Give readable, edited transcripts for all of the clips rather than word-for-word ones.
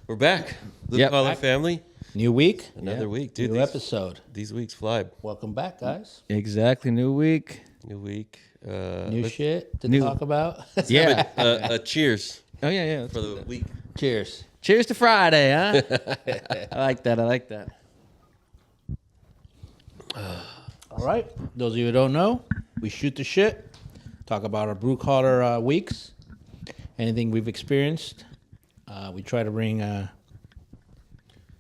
We're back. Blue Yep. Collar Family. New week, Another week. Dude, new these, episode. these weeks fly. Welcome back, guys. Exactly. New week. New week. New shit to new- talk about. Yeah. Cheers Oh, yeah. for the week. Cheers. Cheers to Friday, huh? I like that. All right. Those of you who don't know, we shoot the shit, talk about our blue collar weeks, anything we've experienced. We try to bring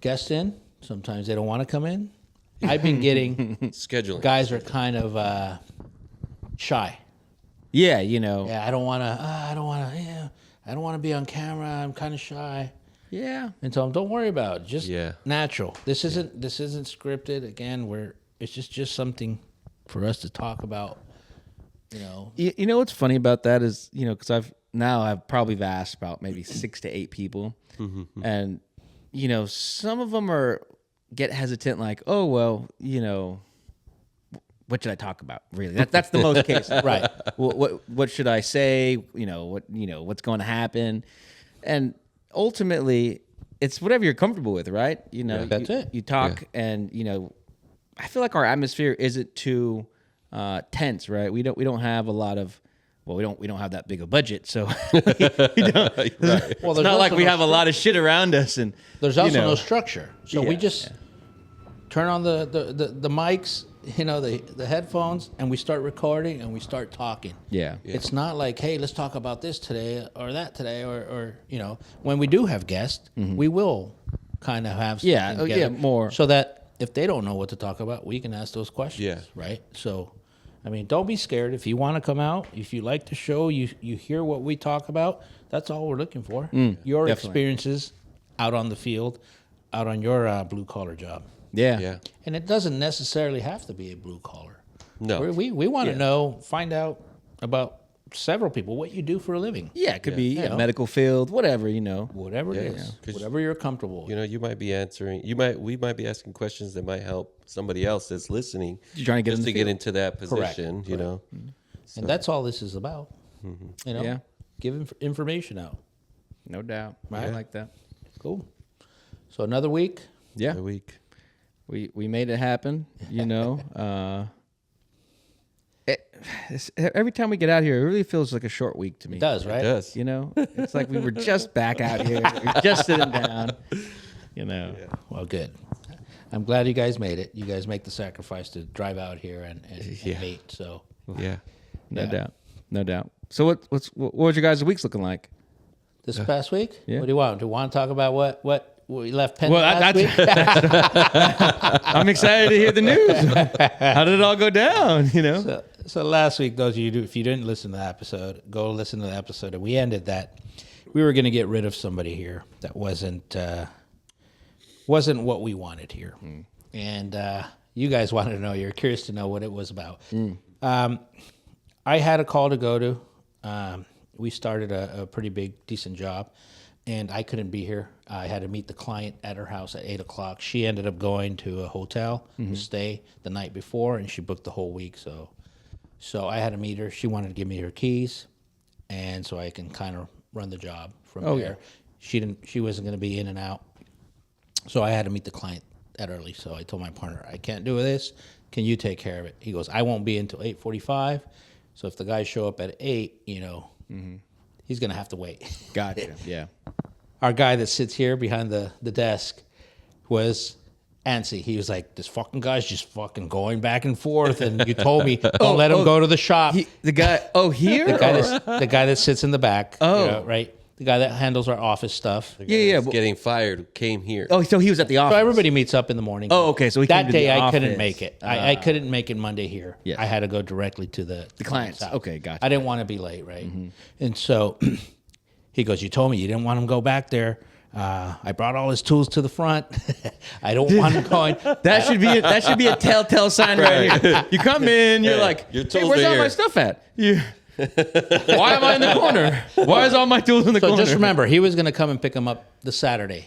guests in. Sometimes they don't want to come in. I've been getting Scheduling. guys are kind of shy. Yeah, you know. Yeah, I don't want to. I don't want to be on camera. I'm kind of shy. Yeah. And tell them, don't worry about it. Just Yeah. natural. This isn't scripted. Again, it's just something for us to talk about. You know. You know what's funny about that is, you know, because I've probably asked about maybe 6 to 8 people, and you know, some of them get hesitant, like, oh well, you know, what should I talk about? Really, that's the most case, Right. What should I say? You know what's going to happen, and ultimately, it's whatever you're comfortable with, right? You know, That's it. You talk, and you know, I feel like our atmosphere isn't too tense, right? We don't have a lot of. Well, we don't have that big a budget, so we don't. Right. Well, It's there's not like also we no have a lot of shit around us, and There's also you know. no structure, so we Yeah, just turn on the mics, you know, the headphones, and we start recording and we start talking. Yeah. It's not like, hey, let's talk about this today or that today, or you know, when we do have guests, we will kind of have Yeah, something oh, yeah, together more. so that if they don't know what to talk about, we can ask those questions. Yeah. Right. So, I mean, don't be scared. If you want to come out, if you like the show, you hear what we talk about. That's all we're looking for. Your definitely. experiences out on the field, out on your blue collar job. Yeah. Yeah. And it doesn't necessarily have to be a blue collar. No. We want to find out about several people, what you do for a living. Yeah, it could be You know. medical field, whatever, you know. Whatever it is, 'Cause, whatever you're comfortable with. You know, you might be answering. We might be asking questions that might help somebody else that's listening. You're trying to get just in the to get field. into that Correct. position. You know. And that's all this is about. You know, Yeah. give information out. No doubt. Right. I like that. Cool. So another week. Yeah. The week. We made it happen, you know. Every time we get out here, it really feels like a short week to me. It does, right? It does. You know, it's like we were just back out here, we're just sitting down. You know, Well, good. I'm glad you guys made it. You guys make the sacrifice to drive out here and Yeah. meet. So Yeah. no doubt. So what was your guys' weeks looking like? this past week, Yeah. what do you want? Do you want to talk about what we left pending Well, last week? I'm excited to hear the news. How did it all go down? You know. So last week, those of you if you didn't listen to the episode, go listen to the episode. And we ended that we were going to get rid of somebody here that wasn't what we wanted here, and you guys wanted to know. You're curious to know what it was about. I had a call to go to. We started a pretty big, decent job, and I couldn't be here. I had to meet the client at her house at 8:00. She ended up going to a hotel to stay the night before, and she booked the whole week. So I had to meet her. She wanted to give me her keys, and so I can kind of run the job from there. She wasn't going to be in and out, so I had to meet the client that early. So I told my partner, I can't do this. Can you take care of it? He goes, I won't be until 8:45. So if the guys show up at 8, you know, he's going to have to wait. Gotcha. Yeah. Our guy that sits here behind the desk was antsy. He was like, this fucking guy's just fucking going back and forth. And you told me, don't let him go to the shop. The guy. Oh, here. The guy that sits in the back. Oh. You know, right? The guy that handles our office stuff. Yeah. That's getting fired came here. Oh, so he was at the office. So everybody meets up in the morning. Oh, okay, so he came that to the day I couldn't office. make it. I couldn't make it Monday here. Yes. I had to go directly to the client's house. okay, gotcha. I didn't want to be late, right? And so he goes, "You told me you didn't want him to go back there. I brought all his tools to the front. I don't want him going." That should be a telltale sign right here. You come in, you're like, Your hey, tools where's are all my here." stuff at? Why am I in the corner? Why is all my tools in the So corner? just remember, he was going to come and pick him up the Saturday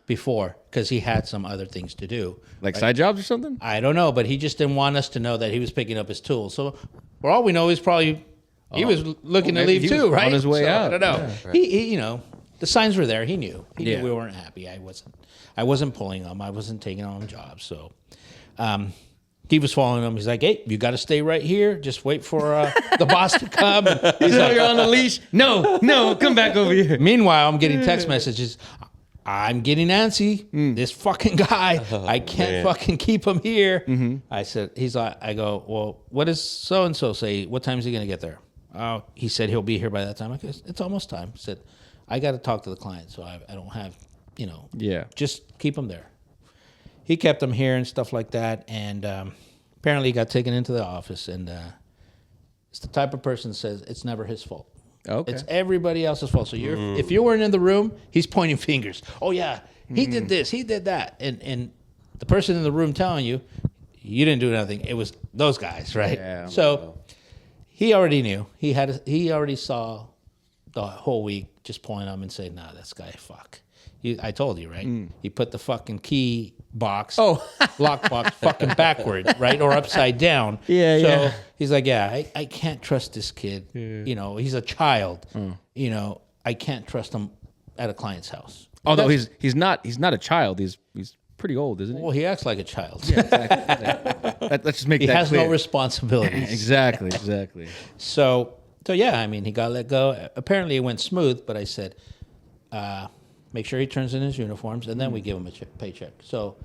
before because he had some other things to do. like side jobs or something? I don't know, but he just didn't want us to know that he was picking up his tools. So for all we know, he's probably he was looking to maybe leave he was too, right? on his way So, out. I don't know. Yeah. He, you know, the signs were there. He knew. He Yeah. knew we weren't happy. I wasn't pulling them. I wasn't taking on jobs. So he was following them. He's like, hey, you got to stay right here. Just wait for the boss to come. He's like, you're on the leash. No, come back over here. Meanwhile, I'm getting text messages. I'm getting antsy. This fucking guy. I can't man. fucking keep him here. I said, I go, well, what does so-and-so say? What time is he going to get there? Oh, he said he'll be here by that time. I guess it's almost time. He said, I got to talk to the client, so I don't have, Yeah. just keep him there. He kept him here and stuff like that. And apparently he got taken into the office. And it's the type of person that says it's never his fault. Okay. It's everybody else's fault. So if you weren't in the room, he's pointing fingers. Oh yeah, he did this, he did that, and the person in the room telling you, you didn't do nothing. It was those guys, right? Yeah. So he already knew. He already saw the whole week just pulling him and saying, "Nah, this guy, fuck." I told you, right? He put the fucking key box, lock box, fucking backward, right, or upside down. Yeah, so yeah. he's like, yeah, I can't trust this kid. He's a child. I can't trust him at a client's house. Although he's not a child. He's pretty old, isn't he? Well, he acts like a child. Let's just make He that has clear. no responsibilities. Exactly. So yeah, I mean, he got let go. Apparently, it went smooth. But I said, make sure he turns in his uniforms, and then we give him a paycheck. So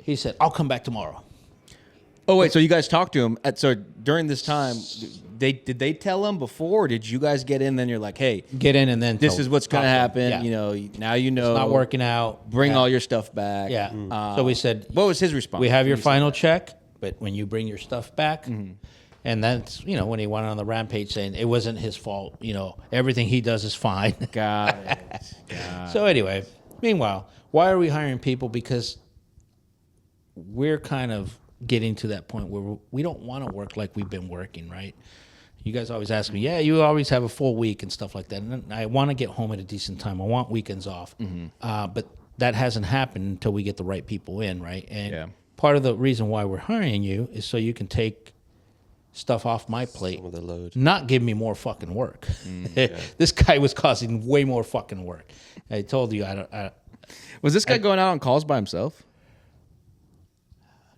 he said, I'll come back tomorrow. Oh wait, so you guys talked to him? So during this time, did they tell him before? Or did you guys get in? Then you're like, hey, Get in and then this is what's gonna talk to him. happen. Yeah. Now you know. It's not working out. Bring Yeah. all your stuff back. Yeah. So we said, What was his response? we have your when you final check, but when you bring your stuff back, Mm-hmm. and that's when he went on the rampage saying it wasn't his fault. Everything he does is fine. said- Got it. So anyway, meanwhile, why are we hiring people? Because we're kind of getting to that point where we don't want to work like we've been working, right? You guys always ask me, yeah, you always have a full week and stuff like that. And I want to get home at a decent time. I want weekends off. But that hasn't happened until we get the right people in, right? And Yeah. part of the reason why we're hiring you is so you can take stuff off my plate, Some of the load. not give me more fucking work. This guy was causing way more fucking work. I told you, Was this guy going out on calls by himself?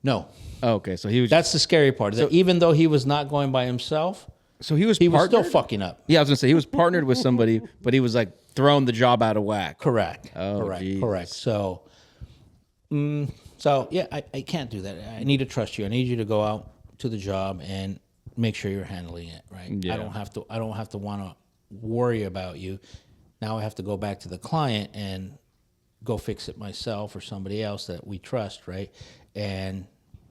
no. Oh, okay, so he was. That's the scary part. That even though he was not going by himself, so he was. he was partnered? still fucking up. Yeah, I was gonna say he was partnered with somebody, but he was like throwing the job out of whack. Correct. Oh, correct. Jesus. Correct. So, I can't do that. I need to trust you. I need you to go out to the job and make sure you're handling it right. Yeah. I don't have to want to worry about you. Now I have to go back to the client and go fix it myself or somebody else that we trust, right? And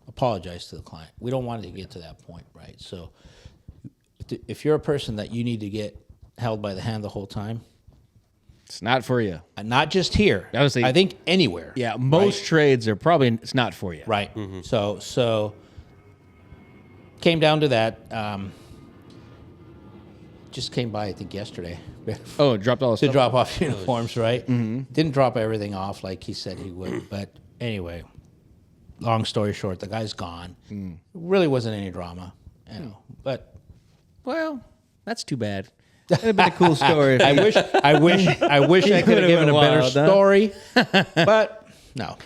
apologize to the client. We don't want it to get to that point, right? So if you're a person that you need to get held by the hand the whole time, It's not for you. not just here, Obviously- I think anywhere. Yeah, most trades are probably it's not for you. Right. So came down to that. Just came by, I think, yesterday Oh, dropped all his to stuff. drop off uniforms, right? Didn't drop everything off like he said he would. But anyway, long story short, the guy's gone. Really wasn't any drama, But Well, that's too bad. That'd have been a cool story. I wish I could have given a better wild, huh? story. But no.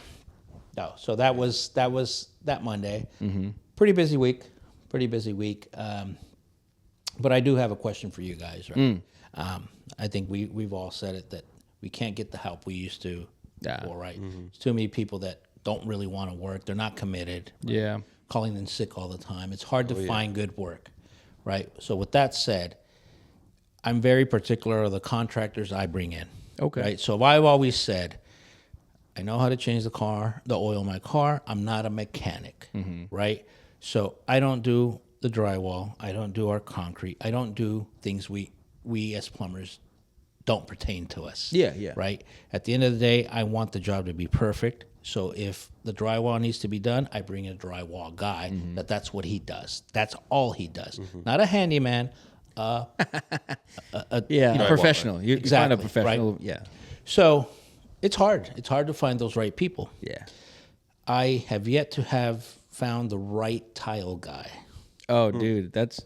So that was that Monday. Pretty busy week. But I do have a question for you guys. Right? I think we've all said it that we can't get the help we used to. Yeah. Before, right? There's too many people that don't really want to work. They're not committed. Yeah. Calling in sick all the time. It's hard to find good work, right? So with that said, I'm very particular of the contractors I bring in. Okay. Right. So I've always said, I know how to change the oil in my car. I'm not a mechanic, right? So I don't do the drywall. I don't do our concrete. I don't do things we as plumbers don't pertain to us. Yeah. Right. At the end of the day, I want the job to be perfect. So if the drywall needs to be done, I bring a drywall guy. That's what he does. That's all he does. Not a handyman. Yeah, professional. You find Exactly, a professional. right? Yeah. So it's hard. It's hard to find those right people. Yeah. I have yet to have found the right tile guy. Oh, dude, that's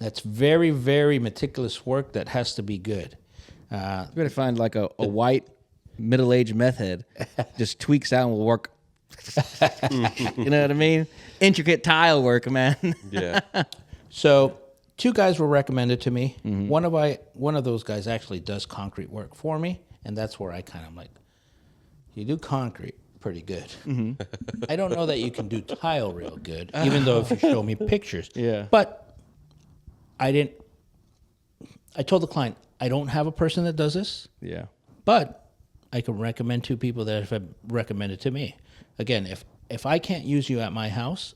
That's very, very meticulous work that has to be good. You better find like a white middle-aged meth head, just tweaks out and will work. You know what I mean? Intricate tile work, man. Yeah. So 2 guys were recommended to me. One of those guys actually does concrete work for me, and that's where I kind of like, you do concrete pretty good. I don't know that you can do tile real good, even though if you show me pictures. Yeah. But I told the client, I don't have a person that does this, Yeah. but I can recommend 2 people that have recommended to me. Again, if I can't use you at my house,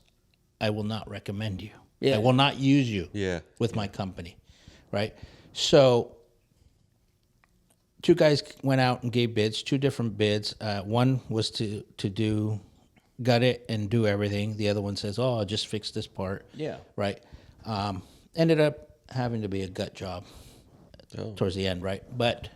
I will not recommend you. Yeah. I will not use you Yeah. with my company, right? So 2 guys went out and gave bids, 2 different bids. One was to do gut it and do everything. The other one says, "Oh, I'll just fix this part." Yeah. Right. Ended up having to be a gut job towards the end, right? But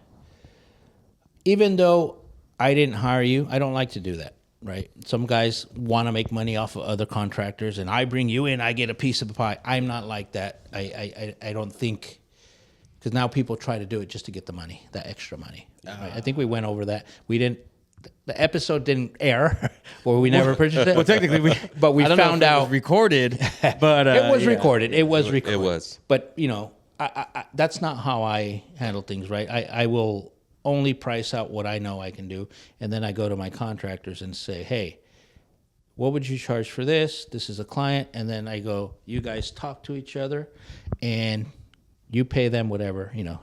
even though I didn't hire you, I don't like to do that, right? Some guys want to make money off of other contractors, and I bring you in, I get a piece of the pie. I'm not like that. I don't think, because now people try to do it just to get the money, that extra money. Right? I think we went over that. We didn't. The episode didn't air, or we never purchased it. Well, technically, but we I don't know found if it out was recorded, but it was yeah. recorded. It was recorded. It was. But you know, I that's not how I handle things, right? I will only price out what I know I can do, and then I go to my contractors and say, "Hey, what would you charge for this? This is a client," and then I go, "You guys talk to each other, and you pay them whatever. You know,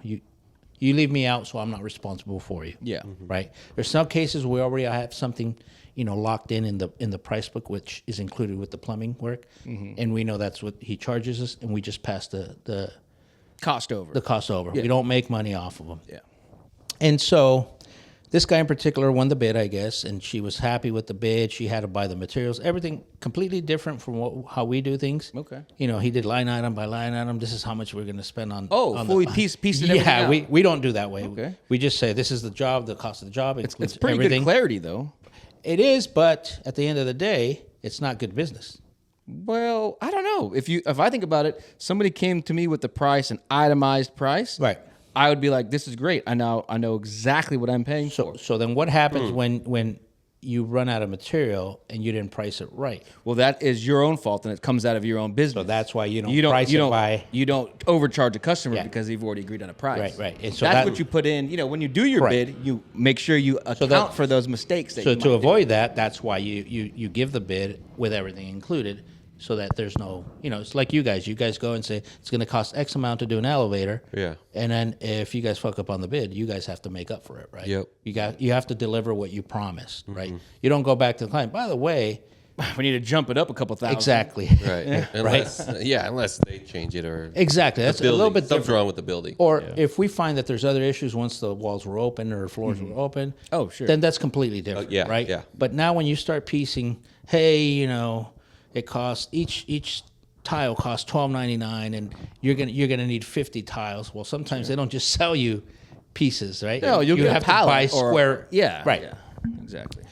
you leave me out, so I'm not responsible for you." Yeah. Right. There's some cases where already I have something, you know, locked in the price book, which is included with the plumbing work, and we know that's what he charges us, and we just pass the Cost over. cost over. We don't make money off of them. Yeah. And so this guy in particular won the bid, I guess, and she was happy with the bid. She had to buy the materials, everything completely different from how we do things. Okay. You know, he did line item by line item. This is how much we're going to spend on. Oh, on fully pieced everything Yeah, out. we don't do that way. Okay. We just say this is the job, the cost of the job. It's includes pretty everything. good clarity, though. It is, but at the end of the day, it's not good business. Well, I don't know. If I think about it, somebody came to me with the price, an itemized price. Right. I would be like, "This is great. I know exactly what I'm paying for." So then what happens when you run out of material and you didn't price it right? Well, that is your own fault, and it comes out of your own business. So that's why you don't price it by. You don't overcharge a customer Yeah. because you've already agreed on a price. Right, right. And so that's that- what you put in. You know, when you do your Right. bid, you make sure you account for those mistakes. That So you to might avoid that, that's why you give the bid with everything included, so that there's no, you know, it's like you guys. You guys go and say it's going to cost X amount to do an elevator. Yeah. And then if you guys fuck up on the bid, you guys have to make up for it, right? Yep. You have to deliver what you promised, right? You don't go back to the client. By the way, do. We need to jump it up a couple thousand. exactly. Right. Unless they change it or Exactly. That's a little building. bit Something's different. wrong with the building. Or if we find that there's other issues once the walls were open or floors were open, Oh, sure. then that's completely different, yeah, right? yeah. But now when you start piecing, hey, you know, it costs each tile costs $12.99, and you're gonna need 50 tiles. Well, sometimes they don't just sell you pieces, right? No, you'll you get have a pallet to buy or- square. Yeah. right. Yeah, exactly.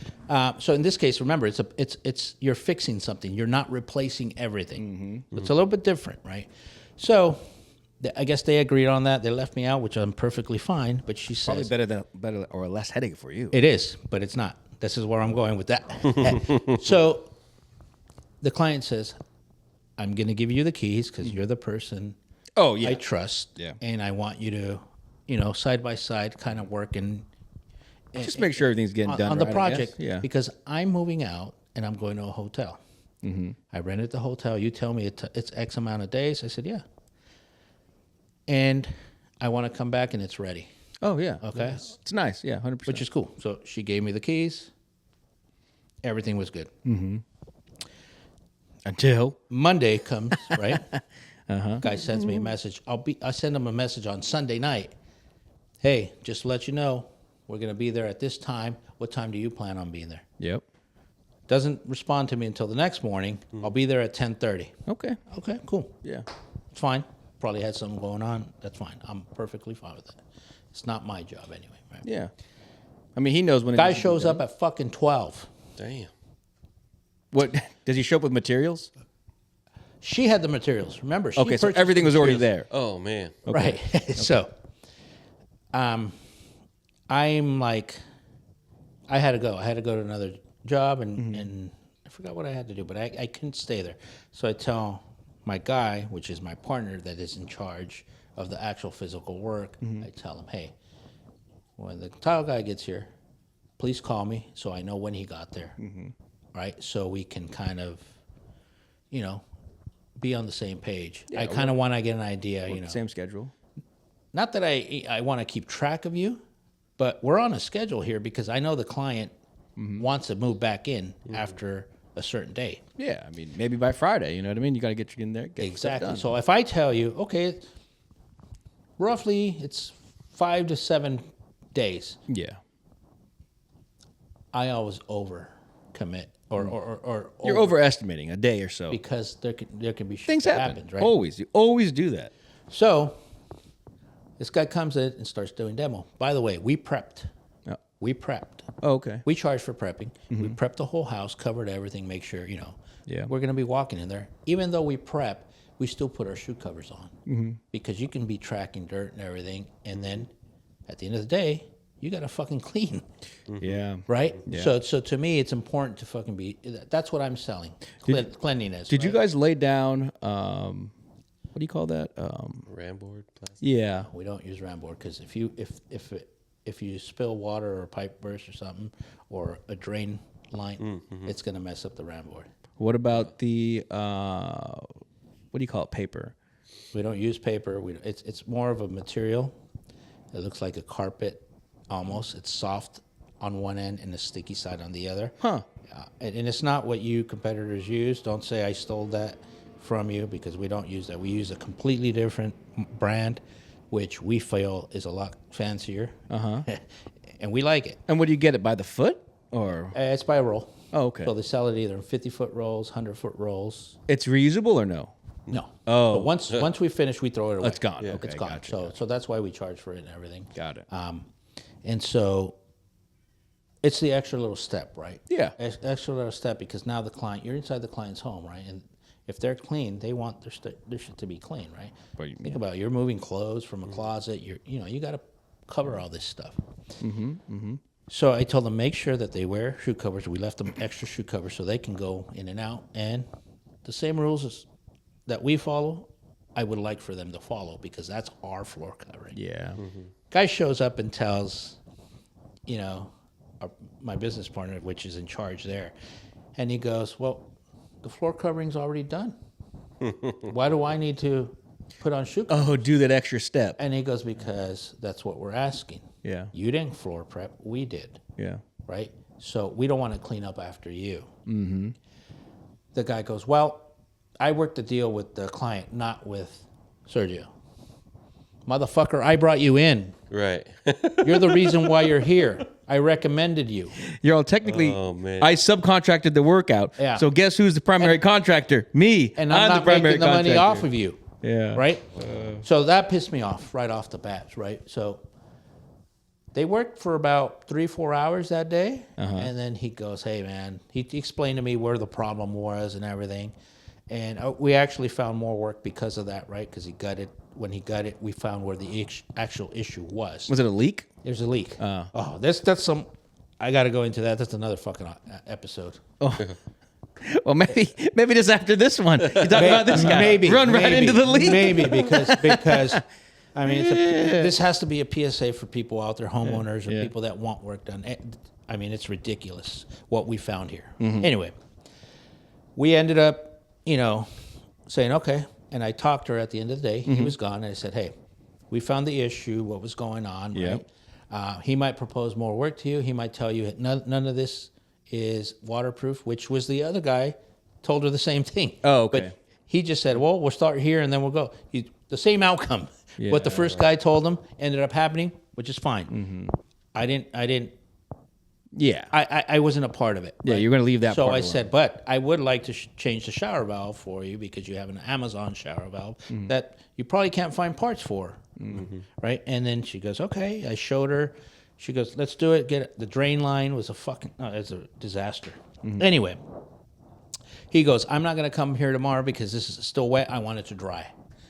So in this case, remember, it's you're fixing something. You're not replacing everything. It's a little bit different, right? So I guess they agreed on that. They left me out, which I'm perfectly fine. But she Probably says better or less headache for you. it is, but it's not. This is where I'm going with that. So the client says, I'm going to give you the keys because you're the person Oh yeah. I trust. Yeah. And I want you to, you know, side by side kind of work and Just make sure everything's getting done on the right, I guess. project. Yeah. Because I'm moving out and I'm going to a hotel. I rented the hotel. You tell me it's X amount of days. I said, yeah. And I want to come back and it's ready. Oh yeah. Okay. It's nice. Yeah. 100%. Which is cool. So she gave me the keys. Everything was good. until Monday comes, right? Guy sends me a message. I send him a message on Sunday night. Hey, just to let you know, we're going to be there at this time. What time do you plan on being there? Yep. Doesn't respond to me until the next morning. I'll be there at 10:30. Okay. Okay, cool. Yeah. It's fine. Probably had something going on. That's fine. I'm perfectly fine with that. It's not my job anyway. Right? Yeah. I mean, he knows when. Guy shows up at fucking 12. Damn. What does he show up with materials? She had the materials. Remember? She Okay, so purchased everything the was already materials. there. Oh man. Right. So I'm like, I had to go. I had to go to another job, and I forgot what I had to do, but I couldn't stay there. So I tell my guy, which is my partner that is in charge of the actual physical work, I tell him, hey, when the tile guy gets here, please call me so I know when he got there, right? So we can kind of, be on the same page. I kind of want to get an idea, Same schedule. Not that I want to keep track of you, but we're on a schedule here because I know the client wants to move back in after a certain day. Yeah, I mean, maybe by Friday. You know what I mean? You got to get you in there. Get stuff Exactly. done. So if I tell you, okay, roughly it's 5 to 7 days, Yeah, I always over commit or you're overestimating a day or so. because there can be shit Things that happen. happens, right? Always, you always do that. So this guy comes in and starts doing demo. By the way, we prepped. Oh, We prepped. oh, okay. We charged for prepping. We prepped the whole house, covered everything, make sure, Yeah. we're going to be walking in there. Even though we prep, we still put our shoe covers on because you can be tracking dirt and everything. And then at the end of the day, you got to fucking clean, Yeah. right? Yeah. So to me, it's important to fucking be, that's what I'm selling. Cleanliness. Did you right? guys lay down? What do you call that? Ramboard plastic. Yeah. We don't use Ramboard because if you spill water or a pipe burst or something or a drain line, it's going to mess up the Ramboard. What about the what do you call it? Paper. We don't use paper. It's more of a material. It looks like a carpet almost. It's soft on one end and a sticky side on the other. Huh. And it's not what you competitors use. Don't say I stole that from you because we don't use that. We use a completely different brand, which we feel is a lot fancier. And we like it. And what do you get it by the foot or? It's by a roll. Oh, okay. So they sell it either in 50-foot rolls, 100-foot rolls. It's reusable or no? No. Oh. But once we finish, we throw it away. It's gone. Okay, It's gone. gotcha, So that's why we charge for it and everything. Got it. And so it's the extra little step, right? Yeah. Extra little step because now you're inside the client's home, right? And if they're clean, they want their shit to be clean, right? But, Think about it. You're moving clothes from a closet. You got to cover all this stuff. So I told them make sure that they wear shoe covers. We left them extra shoe covers so they can go in and out. And the same rules that we follow, I would like for them to follow because that's our floor covering. Yeah. Guy shows up and tells, my business partner, which is in charge there, and he goes, well, the floor covering's already done. Why do I need to put on shoe covers? Oh, do that extra step. And he goes, because that's what we're asking. Yeah. You didn't floor prep, we did, Yeah. right? So we don't want to clean up after you. The guy goes, well, I worked the deal with the client, not with Sergio. Motherfucker, I brought you in. Right. You're the reason why you're here. I recommended you. You're all technically. Oh, man. I subcontracted the workout. Yeah. So guess who's the primary contractor? Me. And I'm the not primary making the money contractor. off of you. Yeah. Right? So that pissed me off right off the bat, right? So they worked for about 3-4 hours that day. And then he goes, hey, man, he explained to me where the problem was and everything. And we actually found more work because of that, right? Because when he gutted, we found where the actual issue was. Was it a leak? There's a leak. That's some. I got to go into that. That's another fucking episode. Well, maybe just after this one, you talk about this guy. Maybe Run right into the leak. Maybe because I mean, this has to be a PSA for people out there, homeowners or people that want work done. I mean, it's ridiculous what we found here. Anyway, we ended up, saying okay, and I talked to her at the end of the day. He was gone, and I said, hey, we found the issue, what was going on. Yep. Right? He might propose more work to you. He might tell you none of this is waterproof, which was the other guy told her the same thing. Oh, okay. But he just said, well, we'll start here and then we'll go. The same outcome. Yeah, what the first guy told him ended up happening, which is fine. I didn't. Yeah. I wasn't a part of it. Yeah, you're gonna leave that So part I alone. said, but I would like to change the shower valve for you because you have an Amazon shower valve that you probably can't find parts for, right? And then she goes, okay. I showed her. She goes, let's do it. Get it. The drain line was it's a disaster. Anyway, he goes, I'm not gonna come here tomorrow because this is still wet. I want it to dry.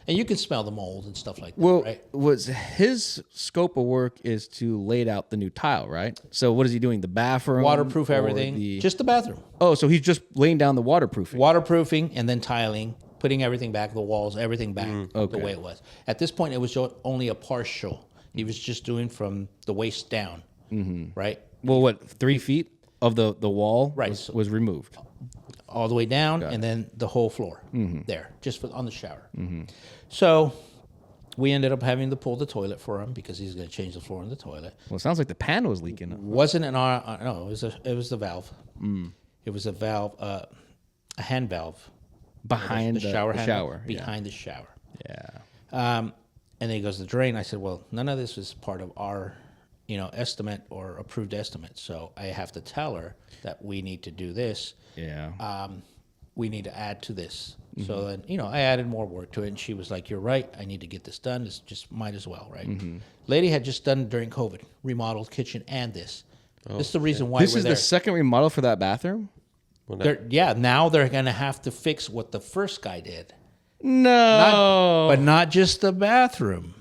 and you can smell the mold and stuff like that, Well, right? was his scope of work is to lay out the new tile, right? So what is he doing? The bathroom, Waterproof or everything, just the bathroom. so he's just laying down the waterproofing. Waterproofing and then tiling, putting everything back, the walls, everything back Okay. the way it was. At this point, it was only a partial. He was just doing from the waist down, right? Well, what 3 feet of the wall Right, was, so- was removed. All the way down, and then the whole floor there, just on the shower. So we ended up having to pull the toilet for him because he's going to change the floor in the toilet. Well, it sounds like the pan was leaking. Wasn't an no, it was the valve. It was a valve, a hand valve Behind the shower handle shower. behind the shower. Yeah. And then he goes, the drain. I said, well, none of this was part of our, estimate or approved estimate. So I have to tell her that we need to do this. Yeah. We need to add to this. So then, I added more work to it. And she was like, you're right. I need to get this done. It's just might as well, right? Lady had just done during COVID, remodeled kitchen and this. This is the reason why This we're is there. the second remodel for that bathroom? Now they're going to have to fix what the first guy did. No. But not just the bathroom.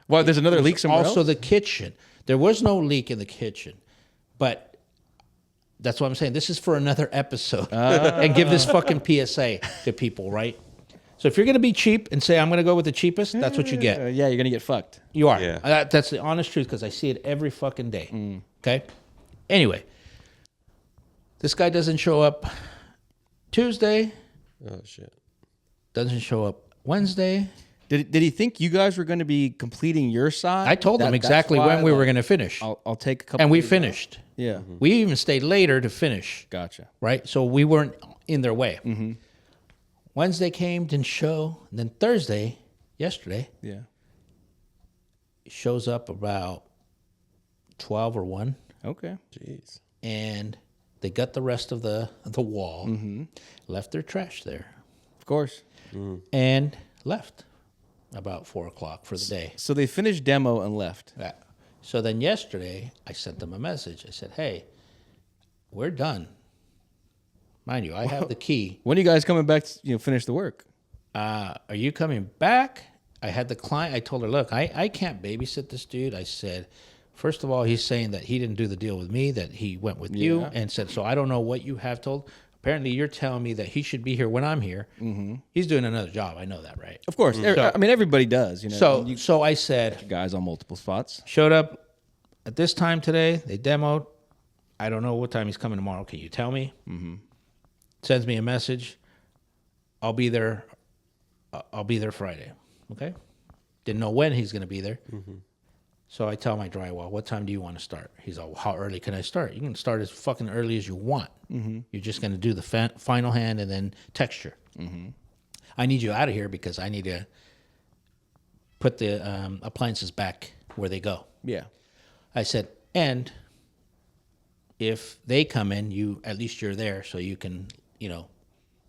Well, there's another leak somewhere Also else? the kitchen. There was no leak in the kitchen, but that's what I'm saying. This is for another episode, and give this fucking PSA to people, right? So if you're going to be cheap and say I'm going to go with the cheapest, that's what you get. Yeah, you're going to get fucked. You are. Yeah. That's the honest truth because I see it every fucking day. Okay. Anyway, this guy doesn't show up Tuesday. Oh shit. Doesn't show up Wednesday. Did he think you guys were going to be completing your side? I told him That's exactly why, when we were like, going to finish, I'll take a couple. and we days off. finished. Yeah. We even stayed later to finish. Gotcha. Right? So we weren't in their way. Wednesday came, didn't show. And then Thursday, yesterday, Yeah. shows up about 12 or 1, Okay. Jeez. and they got the rest of the wall, left their trash there, Of course. and left about 4 o'clock for the day. So they finished demo and left. Yeah. So then yesterday, I sent them a message. I said, hey, we're done. Mind you, I have the key. When are you guys coming back to finish the work? Are you coming back? I had the client. I told her, look, I can't babysit this dude. I said, first of all, he's saying that he didn't do the deal with me, that he went with you, Yeah. and said, so I don't know what you have told. Apparently, you're telling me that he should be here when I'm here. He's doing another job. I know that, right? Of course. I mean, everybody does. So I said, Guys on multiple spots. showed up at this time today. They demoed. I don't know what time he's coming tomorrow. Can you tell me? Sends me a message. I'll be there. I'll be there Friday. Okay. Didn't know when he's going to be there. So I tell my drywall, what time do you want to start? He's like, well, how early can I start? You can start as fucking early as you want. You're just going to do the final hand and then texture. I need you out of here because I need to put the appliances back where they go. Yeah. I said, and if they come in, at least you're there so you can,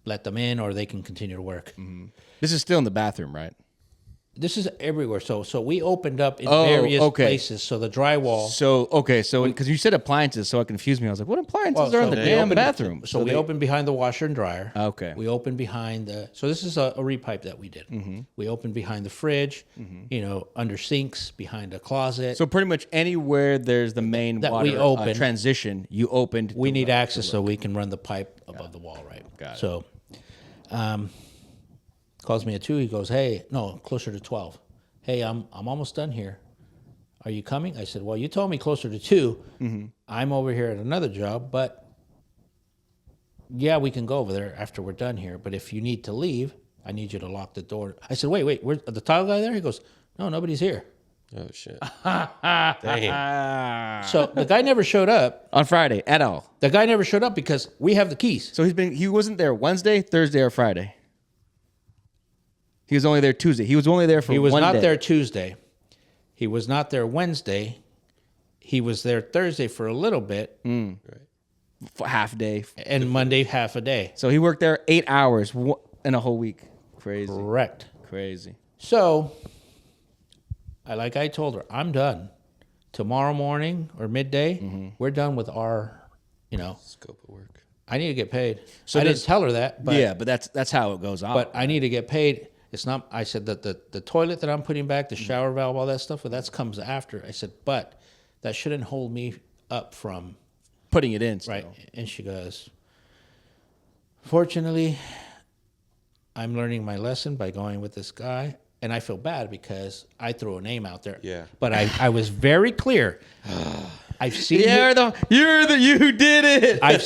let them in or they can continue to work. This is still in the bathroom, right? This is everywhere. So we opened up in Oh, various okay. places. So the drywall. So because you said appliances, so it confused me. I was like, what appliances are in the we damn opened- bathroom? So we opened behind the washer and dryer. Okay. We opened behind the. So this is a repipe that we did. We opened behind the fridge. Under sinks, behind a closet. So pretty much anywhere there's the main That water we opened. transition, you opened. We need access so we can run the pipe above the wall, right? Got it. So, calls me at 2. He goes, "Hey, no, closer to 12. Hey, I'm almost done here. Are you coming?" I said, "Well, you told me closer to 2. I'm over here at another job, but yeah, we can go over there after we're done here. But if you need to leave, I need you to lock the door." I said, "Wait, where's the tile guy there?" He goes, "No, nobody's here." Oh shit. Damn. So the guy never showed up. on Friday at all. The guy never showed up because we have the keys. So he wasn't there Wednesday, Thursday, or Friday. He was only there Tuesday. He was only there for He was one not day. there Tuesday. He was not there Wednesday. He was there Thursday for a little bit, Half day. and Monday half a day. So he worked there 8 hours in a whole week. Crazy. Correct. Crazy. So, I told her, I'm done. Tomorrow morning or midday, we're done with our, Scope of work. I need to get paid. So I didn't tell her that, but yeah, but that's how it goes on. but I need to get paid. It's not. I said that the toilet that I'm putting back, the shower valve, all that stuff, well, that comes after. I said, but that shouldn't hold me up from Putting it in. Still. right. And she goes, fortunately, I'm learning my lesson by going with this guy. And I feel bad because I threw a name out there. Yeah. But I was very clear. I've seen you You did it. I've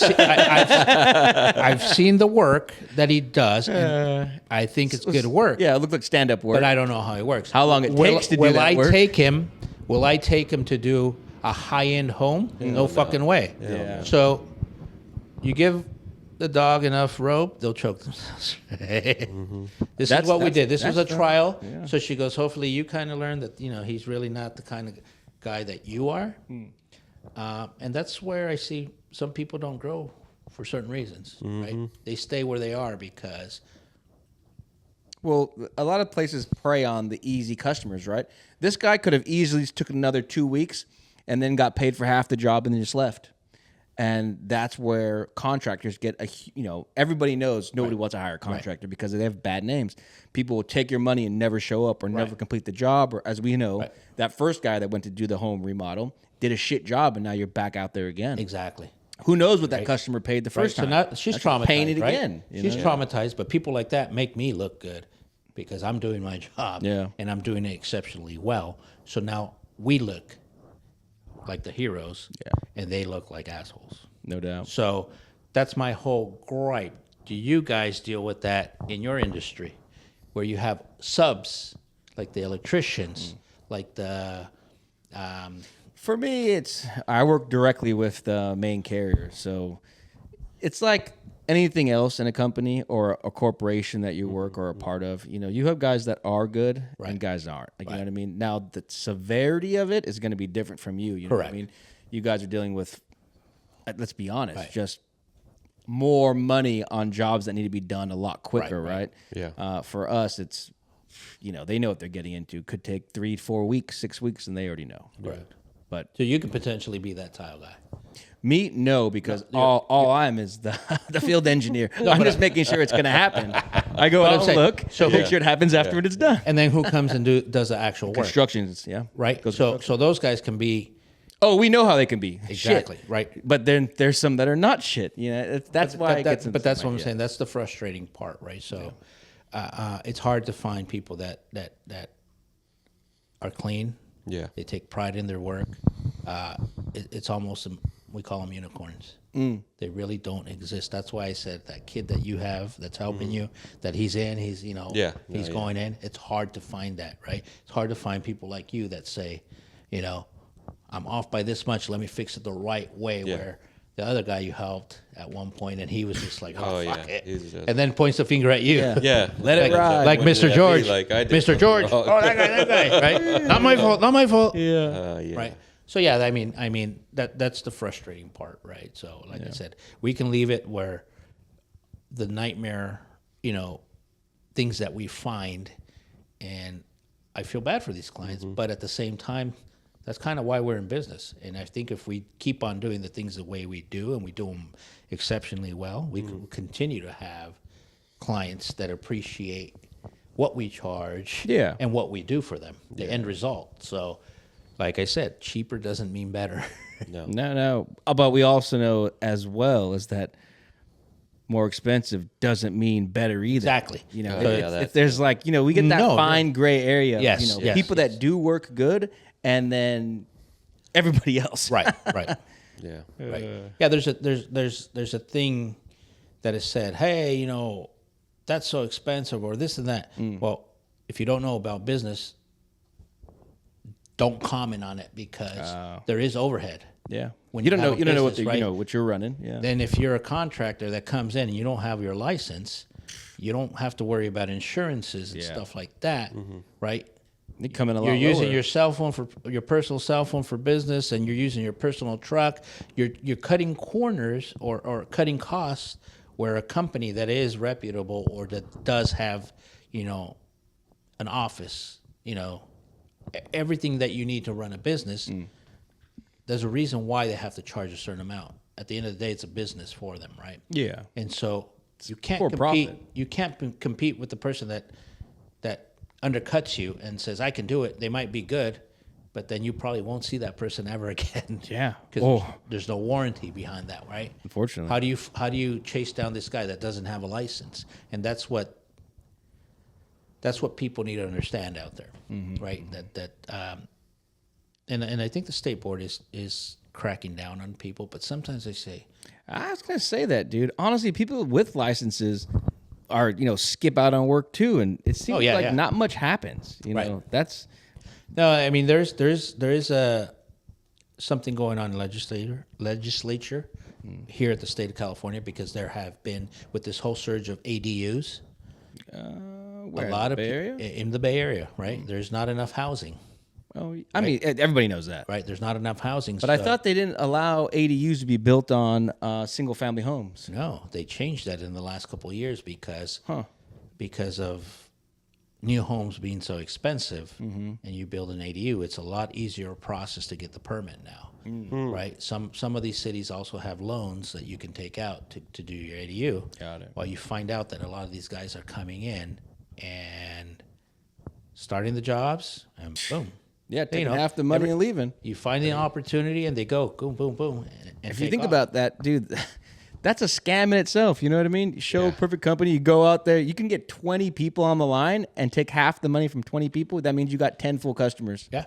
seen the work that he does, and I think it's good work. Yeah, it looked like stand-up work. But I don't know how it works. How long it takes to do will that I work? take him? Will I take him to do a high-end home? No fucking way. Yeah. So you give the dog enough rope, they'll choke themselves. This is what we did. This was a trial. Yeah. So she goes, hopefully you kind of learn that, he's really not the kind of guy that you are. And that's where I see some people don't grow for certain reasons, right? They stay where they are because Well, a lot of places prey on the easy customers, right? This guy could have easily took another 2 weeks and then got paid for half the job and then just left. And that's where contractors get everybody knows nobody wants to hire a contractor because they have bad names. People will take your money and never show up or never complete the job. Or as we know, that first guy that went to do the home remodel did a shit job and now you're back out there again. exactly. Who knows what that customer paid the first So time? now she's That's traumatized. paying it right? again. She's traumatized, but people like that make me look good because I'm doing my job Yeah. and I'm doing it exceptionally well. So now we look like the heroes and they look like assholes. No doubt. So that's my whole gripe. Do you guys deal with that in your industry where you have subs like the electricians, like the For me, I work directly with the main carrier, so it's like anything else in a company or a corporation that you work or a part of. You have guys that are good and guys that aren't. Like, you know what I mean? Now, the severity of it is going to be different from you. You know what I Correct. mean? You guys are dealing with, let's be honest, just more money on jobs that need to be done a lot quicker, right? Yeah. For us, it's, they know what they're getting into. Could take 3, 4 weeks, 6 weeks, and they already know. Right. But So you could potentially be that tile guy. me, no, because all I'm is the field engineer. I'm just making sure it's going to happen. I go out I'm and saying- look, so- make sure it happens after it's done. And then who comes and does the actual work? Constructions, yeah. Right. So those guys can be Oh, we know how they can be. exactly Shit. right. But then there's some that are not shit. That's why it gets into But that's what I'm something, saying. That's the frustrating part, right? So it's hard to find people that are clean. Yeah. They take pride in their work. It's almost we call them unicorns. They really don't exist. That's why I said that kid that you have that's helping you, that he's Yeah. going in. It's hard to find that, right? It's hard to find people like you that say, I'm off by this much. Let me fix it the right way. Yeah. Where the other guy you helped at one point, and he was just like, Oh, fuck yeah. it. He's just- And then points the finger at you. Yeah. Let it ride. Like When Mr. did that George. be? Like I did Mr. something George. wrong. Oh, that guy, right? Not my fault. Not my fault. Yeah. Yeah. Right. So yeah, I mean that's the frustrating part, right? So like I said, we can leave it where the nightmare, things that we find, and I feel bad for these clients, but at the same time, that's kind of why we're in business. And I think if we keep on doing the things the way we do, and we do them exceptionally well, we can continue to have clients that appreciate what we charge Yeah. and what we do for them, the end result. So, like I said, cheaper doesn't mean better. No. But we also know as well is that more expensive doesn't mean better either. Exactly. If there's like, we get that No, fine gray area. Yes, of, yes, people that do work good and then everybody else. right. Yeah. Right. Yeah, there's a thing that is said, hey, that's so expensive or this and that. Well, if you don't know about business, don't comment on it because there is overhead. Yeah. When you you don't have know a you don't know what business, right? what you're running. Yeah. Then if you're a contractor that comes in and you don't have your license, you don't have to worry about insurances and stuff like that, right? They come in a lot You're using lower. your cell phone for your personal cell phone for business, and you're using your personal truck. You're cutting corners or cutting costs where a company that is reputable or that does have, an office, everything that you need to run a business. There's a reason why they have to charge a certain amount. At the end of the day, it's a business for them, right? Yeah. And so you can't for compete. profit. You can't compete with the person that that undercuts you and says, I can do it, they might be good, but then you probably won't see that person ever again. Yeah. Because Oh. there's no warranty behind that, right? Unfortunately. How do you chase down this guy that doesn't have a license? And that's what people need to understand out there, right? And I think the state board is cracking down on people, but sometimes they say, I was gonna say that, dude. Honestly, people with licenses are, skip out on work too, and it seems yeah, like yeah. not much happens. Right. That's no, I mean there is a something going on in legislature here at the state of California, because there have been, with this whole surge of ADUs, where, a lot in of the Bay Area. in the Bay Area, right? There's not enough housing, Oh, I mean, everybody knows that. right? There's not enough housing. But I thought they didn't allow ADUs to be built on single-family homes. no, they changed that in the last couple of years because Huh. because of new homes being so expensive, Mm-hmm. and you build an ADU, it's a lot easier process to get the permit now, right? Some of these cities also have loans that you can take out to do your ADU. Got it. Well, you find out that a lot of these guys are coming in and starting the jobs, and boom. Yeah, taking know, half the money and leaving. You find the opportunity, and they go boom, boom, boom. And If you take think off. about that, dude, that's a scam in itself. You know what I mean? You show a perfect company, you go out there, you can get 20 people on the line and take half the money from 20 people. That means you got 10 full customers. yeah.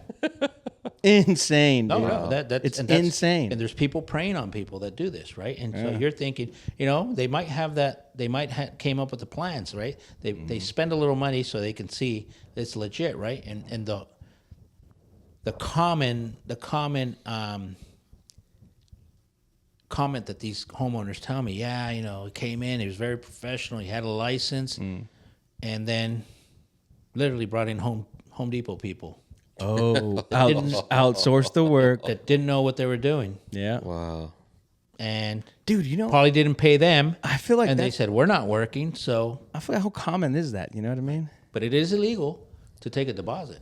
Insane, No, dude. no, It's that's insane. And there's people preying on people that do this, right? And so you're thinking, they might have that. They might came up with the plans, right? They spend a little money so they can see it's legit, right? And the common comment that these homeowners tell me, he came in, he was very professional, he had a license, and then literally brought in Home Depot people Oh, outsource the work. that didn't know what they were doing, Yeah. Wow. and Dude, probably didn't pay them. I feel like and they that's, said, we're not working, so. I forgot how common is that? You know what I mean? But it is illegal to take a deposit.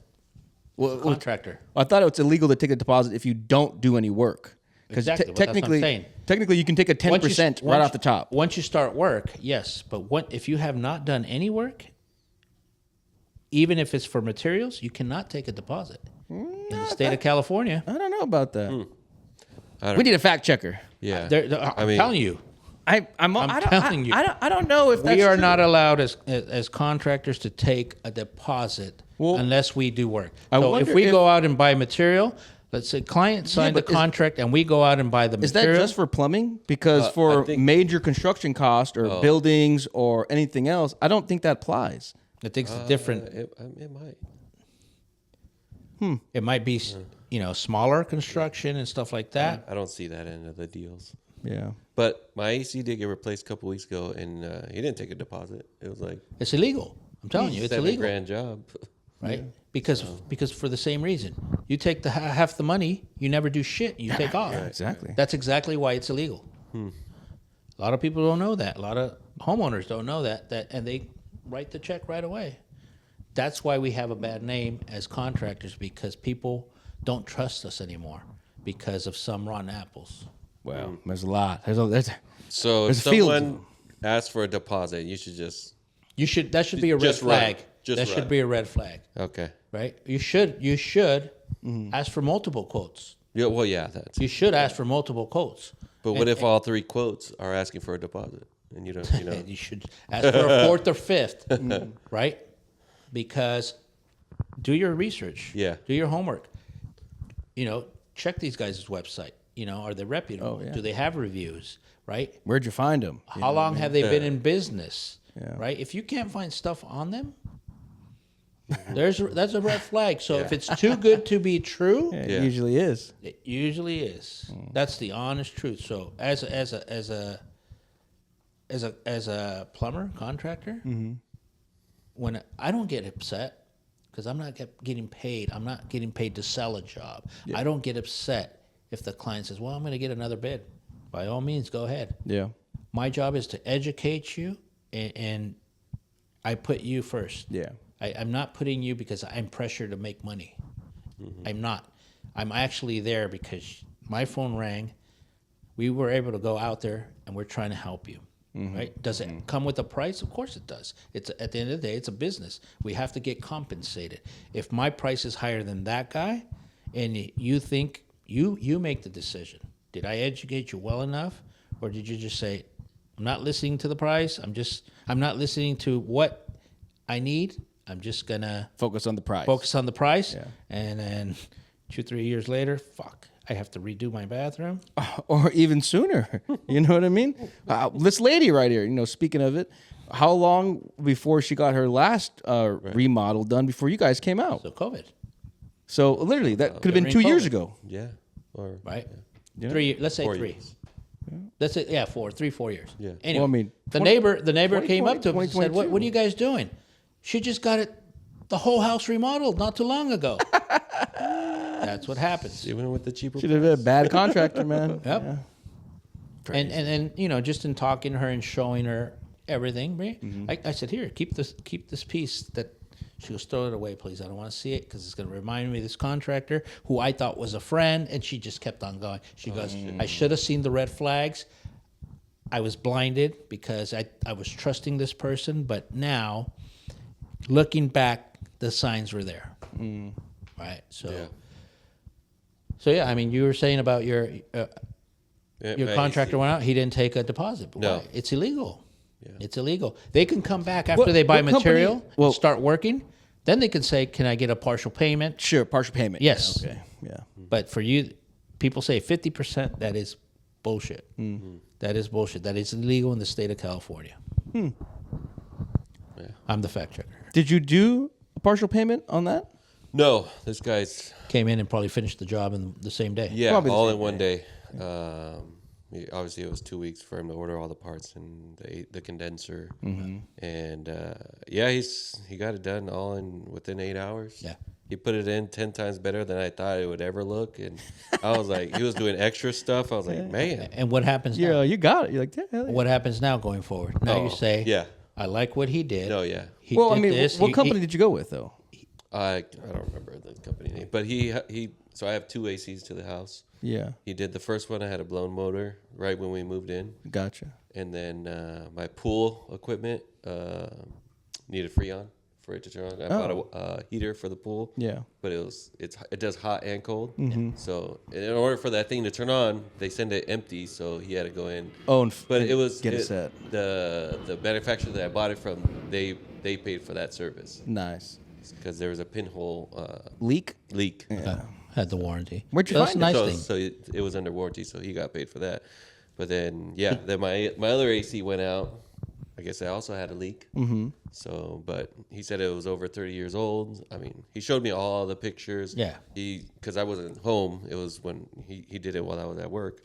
Well, Contractor. I thought it was illegal to take a deposit if you don't do any work. Because Exactly, but that's what I'm saying. technically, you can take a 10% right off the top. Once you start work, yes. But if you have not done any work, even if it's for materials, you cannot take a deposit. In the state of California, I don't know about that. I don't- We need a fact checker. Yeah. I'm telling you, I'm telling you. I don't know if that's we are true. not allowed as contractors to take a deposit unless we do work. I So if wonder we if- go out and buy material, let's say client signed a but is- contract and we go out and buy the Is that material. just for plumbing? Because for I think- major construction cost or buildings or anything else, I don't think that applies. I think it's different. It might. It might be, smaller construction and stuff like that. I don't see that end of the deals. Yeah. But my AC did get replaced a couple weeks ago, and he didn't take a deposit. It was like It's illegal. I'm telling you, it's illegal, $7,000 job. right? Because for the same reason, you take the half the money, you never do shit, you take off. Exactly. That's exactly why it's illegal. A lot of people don't know that. A lot of homeowners don't know that, and they write the check right away. That's why we have a bad name as contractors, because people don't trust us anymore because of some rotten apples. Well, there's a lot. There's So if There's fields of someone asks for a deposit, you should just That should be a red Just run. flag. Just That should run. be a red flag, okay. right? You should ask for multiple quotes. Yeah. Well, yeah. That's. You should ask for multiple quotes. But what if all three quotes are asking for a deposit, and you don't? You should ask for a fourth or fifth, right? Because do your research. Yeah. Do your homework. Check these guys' website. Are they reputable? Oh, yeah. Do they have reviews? Right? Where'd you find them? How long have they been in business? Yeah. Right? If you can't find stuff on them, that's a red flag. So if it's too good to be true, It Yeah. usually is. it usually is. That's the honest truth. So as a plumber contractor, when I don't get upset because I'm not getting paid. I'm not getting paid to sell a job. I don't get upset if the client says, "Well, I'm going to get another bid." By all means, go ahead. Yeah. My job is to educate you, and I put you first. Yeah. I'm not putting you because I'm pressured to make money. I'm not. I'm actually there because my phone rang. We were able to go out there, and we're trying to help you. right? Does it come with a price? Of course it does. It's at the end of the day, it's a business. We have to get compensated. If my price is higher than that guy, and you think you make the decision. Did I educate you well enough, or did you just say, I'm not listening to the price. I'm not listening to what I need. I'm just gonna Focus on the price. focus on the price, Yeah. and then 2-3 years later, I have to redo my bathroom. Or even sooner. You know what I mean? This lady right here, speaking of it, how long before she got her last remodel done before you guys came out? So COVID, So literally, that could have been during 2 years COVID. ago. Yeah. Or right? Yeah. 3. Let's say 4 3. years. Let's say 4 years. Yeah. Anyway, Well, I mean, the 20 neighbor came up to him and said, 2022. "What are you guys doing?" She just got the whole house remodeled not too long ago. That's what happens. Even with the cheaper. Should have been a bad contractor, man. Yep. Yeah. And just in talking to her and showing her everything, right? I said, "Here, keep this piece." That she goes, "Throw it away, please. I don't want to see it because it's going to remind me of this contractor who I thought was a friend." And she just kept on going. She goes, "I should have seen the red flags. I was blinded because I was trusting this person, but now, looking back, the signs were there." Right. So yeah, I mean, you were saying about your contractor went out. He didn't take a deposit. No. Why? It's illegal. Yeah. It's illegal. They can come back after What- they buy what company- material, well- start working. Then they can say, "Can I get a partial payment?" Sure, partial payment. Yes. Okay. Yeah. But for you, people say 50%. That is bullshit. That is bullshit. That is illegal in the state of California. Yeah. I'm the fact checker. Did you do a partial payment on that? No, this guy's Came in and probably finished the job in the same day. yeah, Probably the all same in one day. Obviously, it was 2 weeks for him to order all the parts and the condenser, and he got it done all within 8 hours. Yeah. He put it in 10 times better than I thought it would ever look, and I was like, he was doing extra stuff. I was like, man, And what happens now? Yeah, you got it. You're like, yeah, hell yeah. What happens now going forward? Now you Oh, say, yeah. I like what he did. no, yeah. He Well, I did mean, this. what company did you go with though? I don't remember the company name, but he. So I have 2 ACs to the house. Yeah, He did the first one. I had a blown motor right when we moved in. gotcha. And then my pool equipment needed Freon for it to turn on. I bought a heater for the pool. Yeah. But it does hot and cold. So in order for that thing to turn on, they send it empty. So he had to go in. Oh, and But it was get it set. The manufacturer that I bought it from. They paid for that service Nice. because there was a pinhole Leak. leak. had the warranty. Where'd you That's find a it? nice So, thing. so it was under warranty, so he got paid for that. But then, then my other AC went out. I guess I also had a leak. Mm-hmm. So, but he said it was over 30 years old. I mean, he showed me all the pictures. Yeah. Because I wasn't home. It was when he did it while I was at work.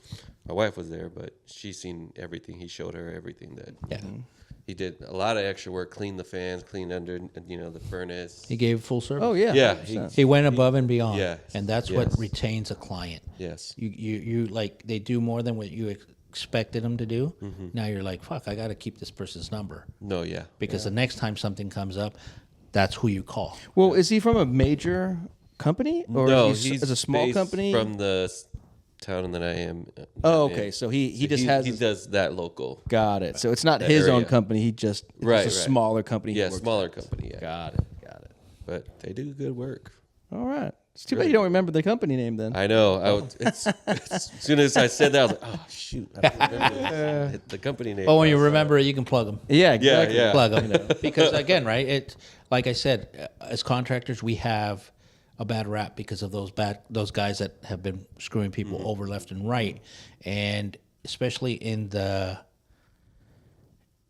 My wife was there, but she's seen everything. He showed her everything that. Yeah. He did a lot of extra work, cleaned the fans, cleaned under, the furnace. He gave full service. Oh yeah. Yeah, 100%. He went above and beyond. Yes, And that's what yes. retains a client. Yes. You like they do more than what you expected them to do. Mm-hmm. Now you're like, fuck, I got to keep this person's number No, yeah. because the next time something comes up, that's who you call. Well, is he from a major company or No, is he he's is a small based company? from the town that I am. Oh, okay. So he just has he his- does that local. got it. So it's not That his own area. company. He just it's Right, just a right. smaller company. he Yeah, works smaller at. company. Yeah, Got it. Got it. but they do good work. All right. It's too bad you don't remember the company name then. I know. As soon as I said that, I was like, oh shoot, I don't remember the company name. Oh, when you remember it, you can plug them. yeah. Exactly. yeah. Plug them. Because again, right? It like I said, as contractors, we have a bad rap because of those guys that have been screwing people over left and right, and especially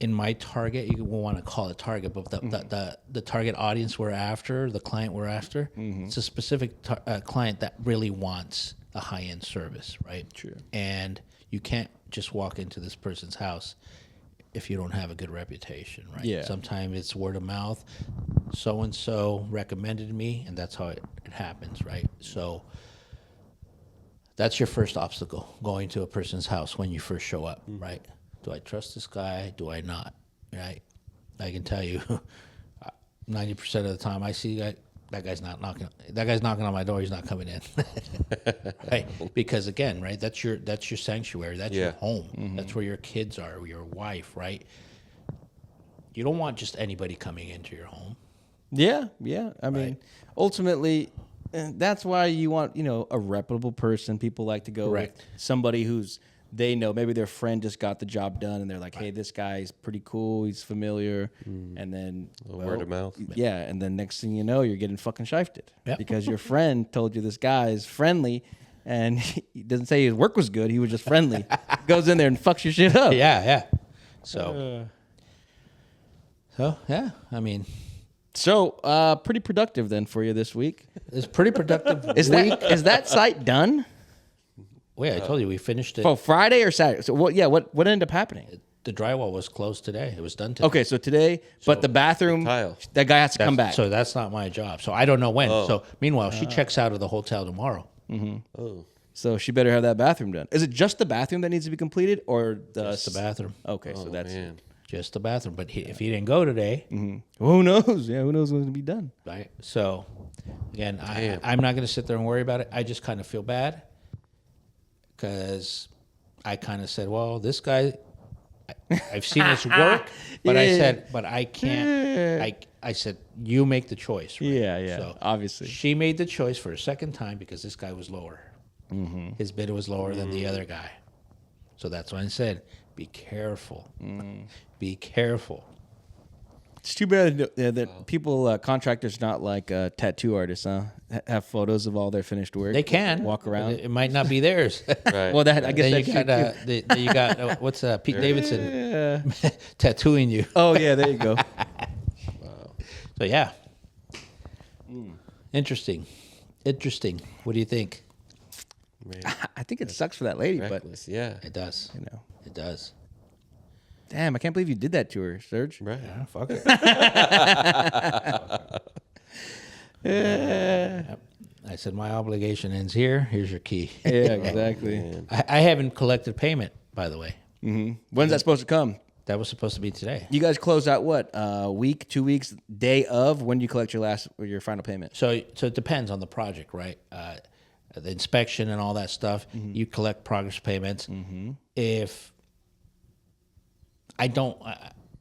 in my target, you won't want to call it target, but the target audience we're after, the client we're after, it's a specific client that really wants a high end service, right? True. And you can't just walk into this person's house if you don't have a good reputation, right? Yeah. Sometimes it's word of mouth. So and so recommended me, and that's how it happens, right? So that's your first obstacle going to a person's house when you first show up, right? Do I trust this guy? Do I not? Right? I can tell you, 90% of the time I see that guy's knocking on my door. He's not coming in, right? Because again, right, that's your sanctuary. That's your home. That's where your kids are, your wife, right? You don't want just anybody coming into your home. Yeah. I mean, ultimately, that's why you want, a reputable person. People like to go with somebody who's, they know, maybe their friend just got the job done and they're like, hey, this guy's pretty cool. He's familiar. And then Word of mouth. Yeah. And then next thing you know, you're getting fucking shifted because your friend told you this guy is friendly and he doesn't say his work was good. He was just friendly. Goes in there and fucks your shit up. Yeah. So yeah, I mean. So, pretty productive then for you this week. It's pretty productive. Is that site done? Well, yeah, I told you we finished it. Oh, Friday or Saturday? So what ended up happening? The drywall was closed today. It was done today. Okay, so today, but the bathroom, tile. that guy has to come back. So that's not my job. So I don't know when. So meanwhile, she checks out of the hotel tomorrow. Oh. So she better have that bathroom done. Is it just the bathroom that needs to be completed, or Just the bathroom. Okay, so that's Man. Just the bathroom. But if he didn't go today, who knows? Yeah, who knows what's gonna be done? right? So again, I'm not going to sit there and worry about it. I just kind of feel bad because I kind of said, well, this guy, I've seen his work, but I said, but I can't. I said, you make the choice. Right? Yeah, So obviously. she made the choice for a second time because this guy was lower. His bid was lower than the other guy. So that's why I said, be careful. Be careful. It's too bad that people, contractors, not like tattoo artists, huh? Have photos of all their finished work. They can walk around. It might not be theirs. Right. Well, I guess Then that's you got what's Pete Davidson tattooing you. Oh yeah, there you go. So yeah, interesting. What do you think? Man. I think it sucks for that lady, Reckless. Yeah. It does. but It does. damn, I can't believe you did that to her, Serge. Right. Yeah, fuck it. Yep. I said my obligation ends here. Here's your key. Yeah, exactly. Man. I haven't collected payment, by the way. When's that supposed to come? That was supposed to be today. You guys close out what? Week, 2 weeks, day of? When do you collect your final payment? So it depends on the project, right? The inspection and all that stuff. You collect progress payments. If I don't,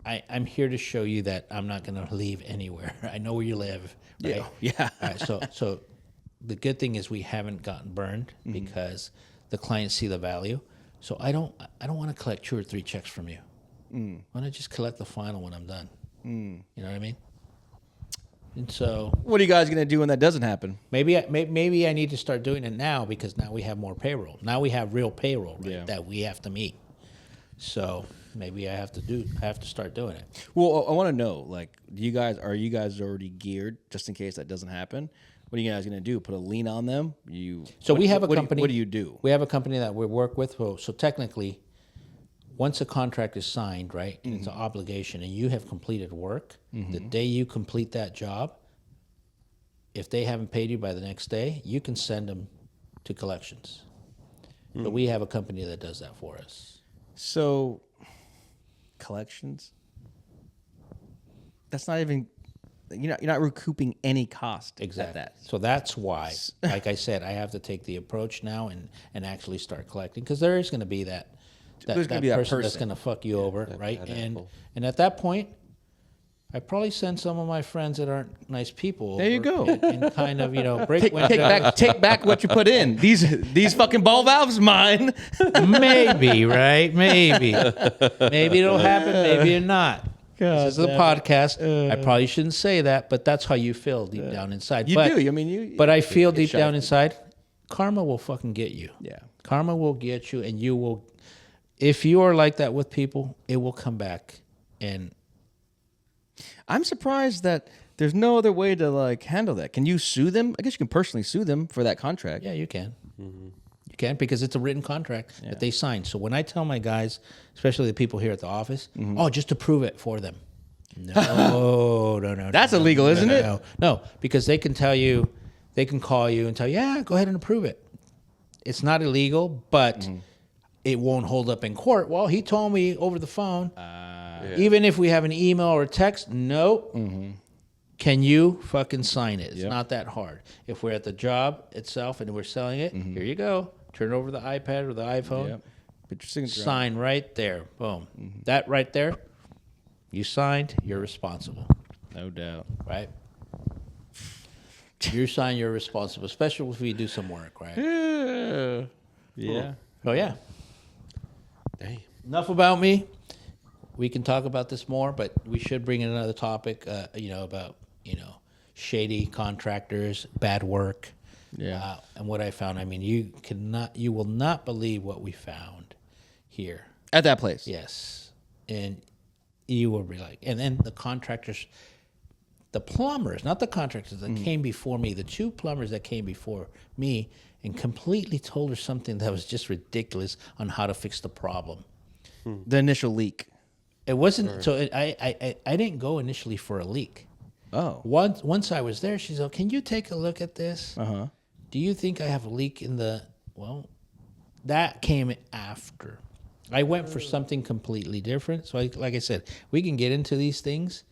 I'm here to show you that I'm not going to leave anywhere. I know where you live. Right? Yeah. All right, so the good thing is we haven't gotten burned because the clients see the value. So I don't want to collect 2 or 3 checks from you. Why don't I just collect the final when I'm done? You know what I mean? And so What are you guys gonna do when that doesn't happen? maybe I need to start doing it now because now we have more payroll. Now we have real payroll, right, that we have to meet. So maybe I have to start doing it. Well, I want to know, like, are you guys already geared just in case that doesn't happen? What are you guys gonna do? Put a lien on them? We have a company. What do you do? We have a company that we work with. So technically, once a contract is signed, right, and it's an obligation, and you have completed work, the day you complete that job, if they haven't paid you by the next day, you can send them to collections. But we have a company that does that for us. So, collections. That's not even. You're not recouping any cost. Exactly. At that. So that's why, like I said, I have to take the approach now and actually start collecting because there is going to be that There's gonna be that person that's person. going to fuck you over, right? bad And apple. at that point, I probably send some of my friends that aren't nice people. There you over go. And kind of break Take back what you put in. These fucking ball valves mine. maybe, right? Maybe it'll happen. Maybe it not. This is a podcast. I probably shouldn't say that, but that's how you feel deep down inside. You but, do. I mean, you. But I feel get deep down shot. inside, karma will fucking get you. Yeah. Karma will get you, and you will. If you are like that with people, it will come back. And I'm surprised that there's no other way to handle that. Can you sue them? I guess you can personally sue them for that contract. yeah, you can. You can because it's a written contract that they signed. So when I tell my guys, especially the people here at the office, oh, just to prove it for them. No. That's illegal, isn't it? No, because they can tell you, they can call you and tell you, yeah, go ahead and approve it. It's not illegal, but it won't hold up in court. Well, he told me over the phone. Even if we have an email or a text, nope. Can you fucking sign it? It's Yep. not that hard. If we're at the job itself and we're selling it, here you go. Turn over the iPad or the iPhone. Yep. Put your signature on. Sign right there. Boom. That right there, you signed, you're responsible, No doubt. right? You sign, you're responsible, especially if we do some work, right? Yeah. Oh, yeah. Dang. Enough about me. We can talk about this more, but we should bring in another topic, about, shady contractors, bad work. Yeah. And what I found, I mean, you will not believe what we found here. At that place. Yes. And you will be like, and then the contractors, the plumbers, not the contractors that came before me, the 2 plumbers that came before me and completely told her something that was just ridiculous on how to fix the problem. The initial leak. It wasn't, I didn't go initially for a leak. Oh. Once I was there, she's like, can you take a look at this? Uh-huh. Do you think I have a leak in well, that came after. I went for something completely different. So, like I said, we can get into these things,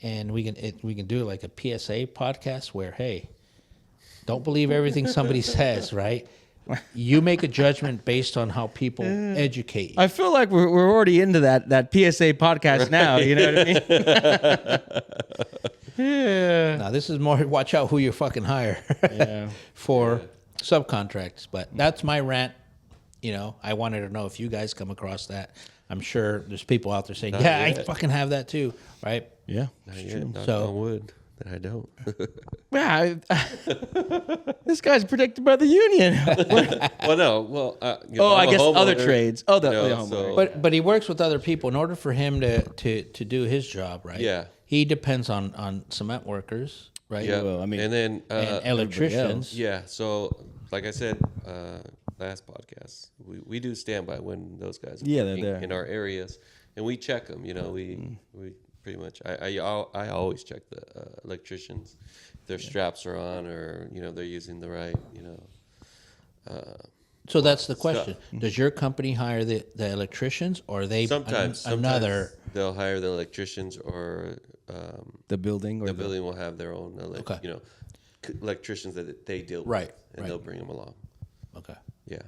and we can do like a PSA podcast where, hey, don't believe everything somebody says, right? You make a judgment based on how people educate you. I feel like we're already into that PSA podcast now. You know what I mean? Yeah. Now, this is more watch out who you fucking hire for subcontracts. But that's my rant. I wanted to know if you guys come across that. I'm sure there's people out there saying, Not I yet. fucking have that too, right? Yeah. Not yet. Knock So- on wood that I don't. Yeah. This guy's protected by the union. Well, no. Well, I I'm a guess other homeowner, trades. Oh, the you know, homeowner. so- But he works with other people. In order for him to do his job, right? Yeah. He depends on cement workers, right? Yeah. well, I mean, and then And electricians. yeah. So, like I said, last podcast, we do standby when those guys are Yeah, they're working there. in our areas, and we check them. We pretty much. I always check the electricians, if their straps are on, or they're using the right. So that's the question. Does your company hire the electricians, or are they Sometimes another? they'll hire the electricians, or the building or the building will have their own Okay. electricians that they deal with, Right, and right. they'll bring them along. Okay. Yeah.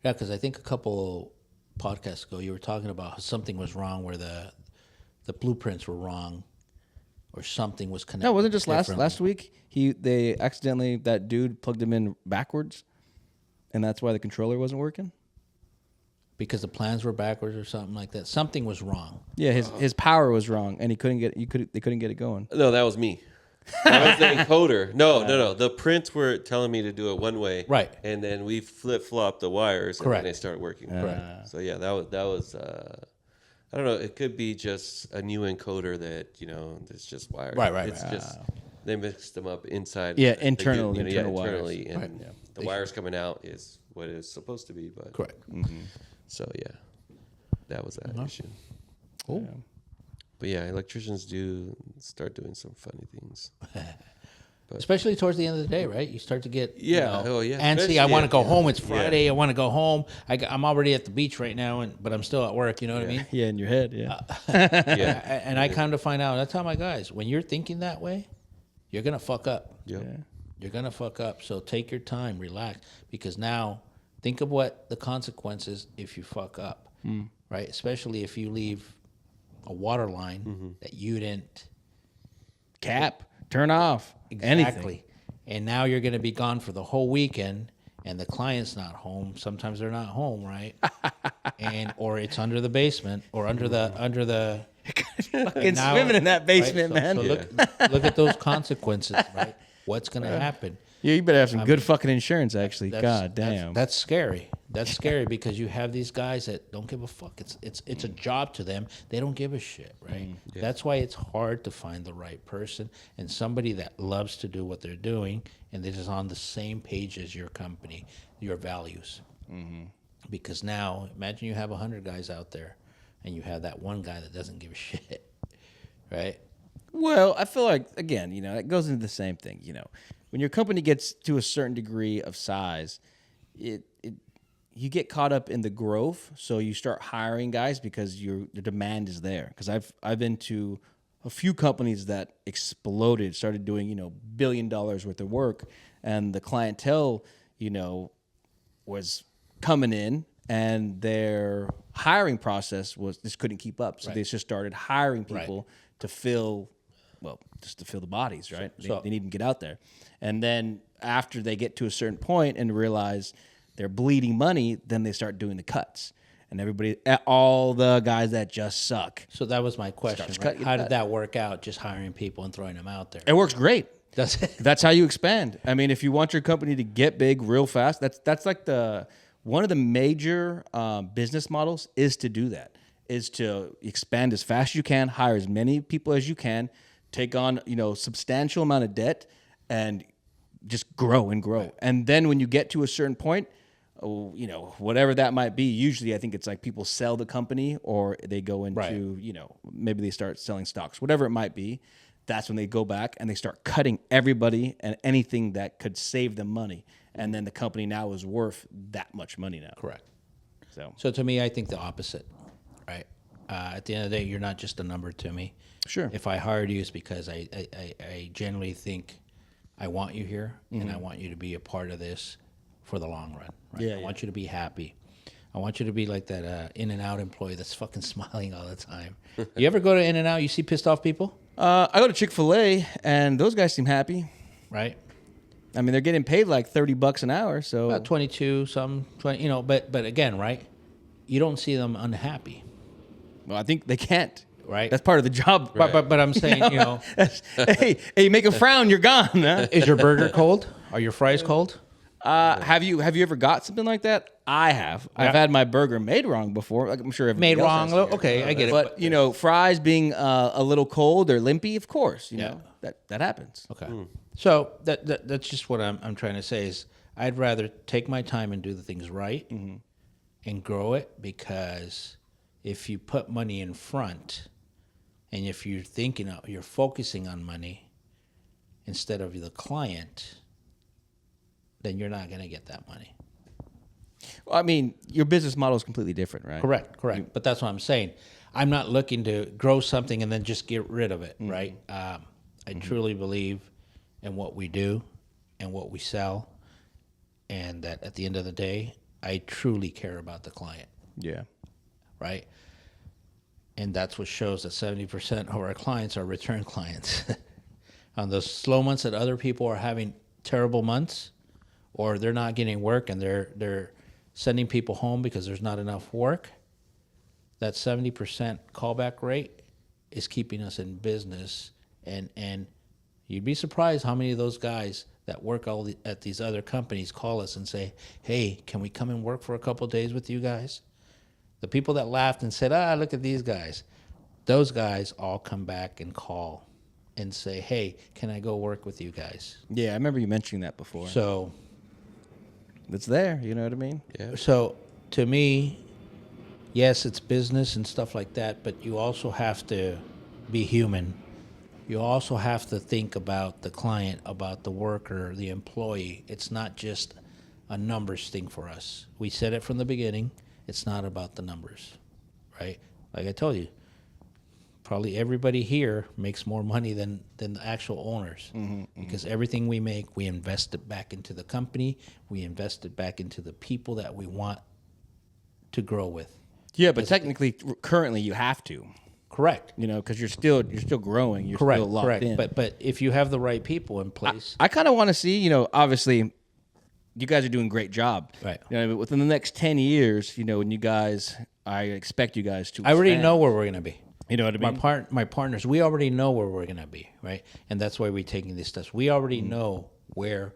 Yeah, because I think a couple podcasts ago you were talking about how something was wrong where the blueprints were wrong, or something was connected. No, it wasn't just differently. last week. They accidentally, that dude plugged him in backwards, and that's why the controller wasn't working. because the plans were backwards or something like that. Something was wrong. Yeah, his power was wrong, and they couldn't get it going. No, that was me. That was the encoder. No. The prints were telling me to do it one way, Right. And then we flip flopped the wires, Correct. and then they started working. Correct. So yeah, that was. I don't know. It could be just a new encoder that it's just wires. Right. It's just they mixed them up inside. Yeah, the internal wires. internally, and Right. the wires coming out is what it's supposed to be. But Correct. so yeah, that was that issue. Cool. But yeah, electricians do start doing some funny things. Especially towards the end of the day, right? You start to get Yeah. Oh, yeah. And see, Especially I want to go at- home. It's yeah. Friday. I want to go home. I'm already at the beach right now, but I'm still at work. You know what I mean? Yeah, in your head. Yeah. Yeah. And I kind of find out. I tell my guys, when you're thinking that way, you're gonna fuck up. Yep. You're gonna fuck up. So take your time, relax, because now think of what the consequences if you fuck up, right? Especially if you leave a water line that you didn't Cap. Turn off. exactly, Anything. and now you're gonna be gone for the whole weekend, and the client's not home. Sometimes they're not home, right? or it's under the basement or under the Fucking now- swimming in that basement, right? man. So look at those consequences, right? What's gonna happen? Yeah, you better have some good fucking insurance, actually. That's- God damn. That's scary. That's scary because you have these guys that don't give a fuck. It's a job to them. They don't give a shit, right? That's why it's hard to find the right person and somebody that loves to do what they're doing and that is on the same page as your company, your values. Because now, imagine you have 100 guys out there, and you have that one guy that doesn't give a shit, right? Well, I feel like, again, it goes into the same thing. When your company gets to a certain degree of size, you get caught up in the growth, so you start hiring guys because the demand is there. Because I've been to a few companies that exploded, started doing, $1 billion worth of work, and the clientele, was coming in, and their hiring process was just couldn't keep up. So they just started hiring people to fill the bodies, right? They need to get out there. And then after they get to a certain point and realize they're bleeding money, then they start doing the cuts. And all the guys that just suck. So that was my question. Right? How did that work out, just hiring people and throwing them out there? It works great. Does it? That's how you expand. I mean, if you want your company to get big real fast, that's like one of the major business models is to do that, is to expand as fast as you can, hire as many people as you can, take on, substantial amount of debt, and just grow and grow. Right. And then when you get to a certain point, whatever that might be, usually I think it's like people sell the company or they go into, maybe they start selling stocks, whatever it might be. That's when they go back and they start cutting everybody and anything that could save them money. And then the company now is worth that much money now. Correct. So to me, I think the opposite, right? At the end of the day, you're not just a number to me. Sure. If I hired you, it's because I generally think I want you here and I want you to be a part of this for the long run. Right? Yeah, I want you to be happy. I want you to be like that In-N-Out employee that's fucking smiling all the time. You ever go to In-N-Out, you see pissed off people? I go to Chick-fil-A, and those guys seem happy. Right. I mean, they're getting paid like $30 an hour, so About 22, some 20, but again, right? You don't see them unhappy. Well, I think they can't. Right. That's part of the job. Right. But I'm saying, hey, make a frown, you're gone. Huh? Is your burger cold? Are your fries cold? Have you ever got something like that? I have. Yeah. I've had my burger made wrong before. Like I'm sure everybody made wrong. Okay, I get it. But fries being a little cold or limpy, of course, know that happens. Okay. So that's just what I'm trying to say is I'd rather take my time and do the things right and grow it, because if you put money in front and if you're you're focusing on money instead of the client, then you're not going to get that money. Well, I mean, your business model is completely different, right? Correct. But that's what I'm saying. I'm not looking to grow something and then just get rid of it, right? I truly believe in what we do and what we sell, and that at the end of the day, I truly care about the client. Yeah. Right? And that's what shows that 70% of our clients are return clients. On those slow months that other people are having terrible months, or they're not getting work and they're sending people home because there's not enough work, that 70% callback rate is keeping us in business. And you'd be surprised how many of those guys that work at these other companies call us and say, hey, can we come and work for a couple of days with you guys? The people that laughed and said, look at these guys, those guys all come back and call and say, hey, can I go work with you guys? Yeah, I remember you mentioning that before. So it's there, you know what I mean? Yeah. So to me, yes, it's business and stuff like that, but you also have to be human. You also have to think about the client, about the worker, the employee. It's not just a numbers thing for us. We said it from the beginning. It's not about the numbers, right? Like I told you, probably everybody here makes more money than the actual owners, because everything we make, we invest it back into the company. We invest it back into the people that we want to grow with. Yeah, but technically, currently, you have to. Correct. Because you're still growing. You're still locked in. But if you have the right people in place, I kind of want to see. Obviously, you guys are doing a great job. Right. But within the next 10 years, when you guys, I expect you guys to. I already know where we're gonna be. You know what I mean? My partners, we already know where we're gonna be, right? And that's why we're taking these steps. We already know where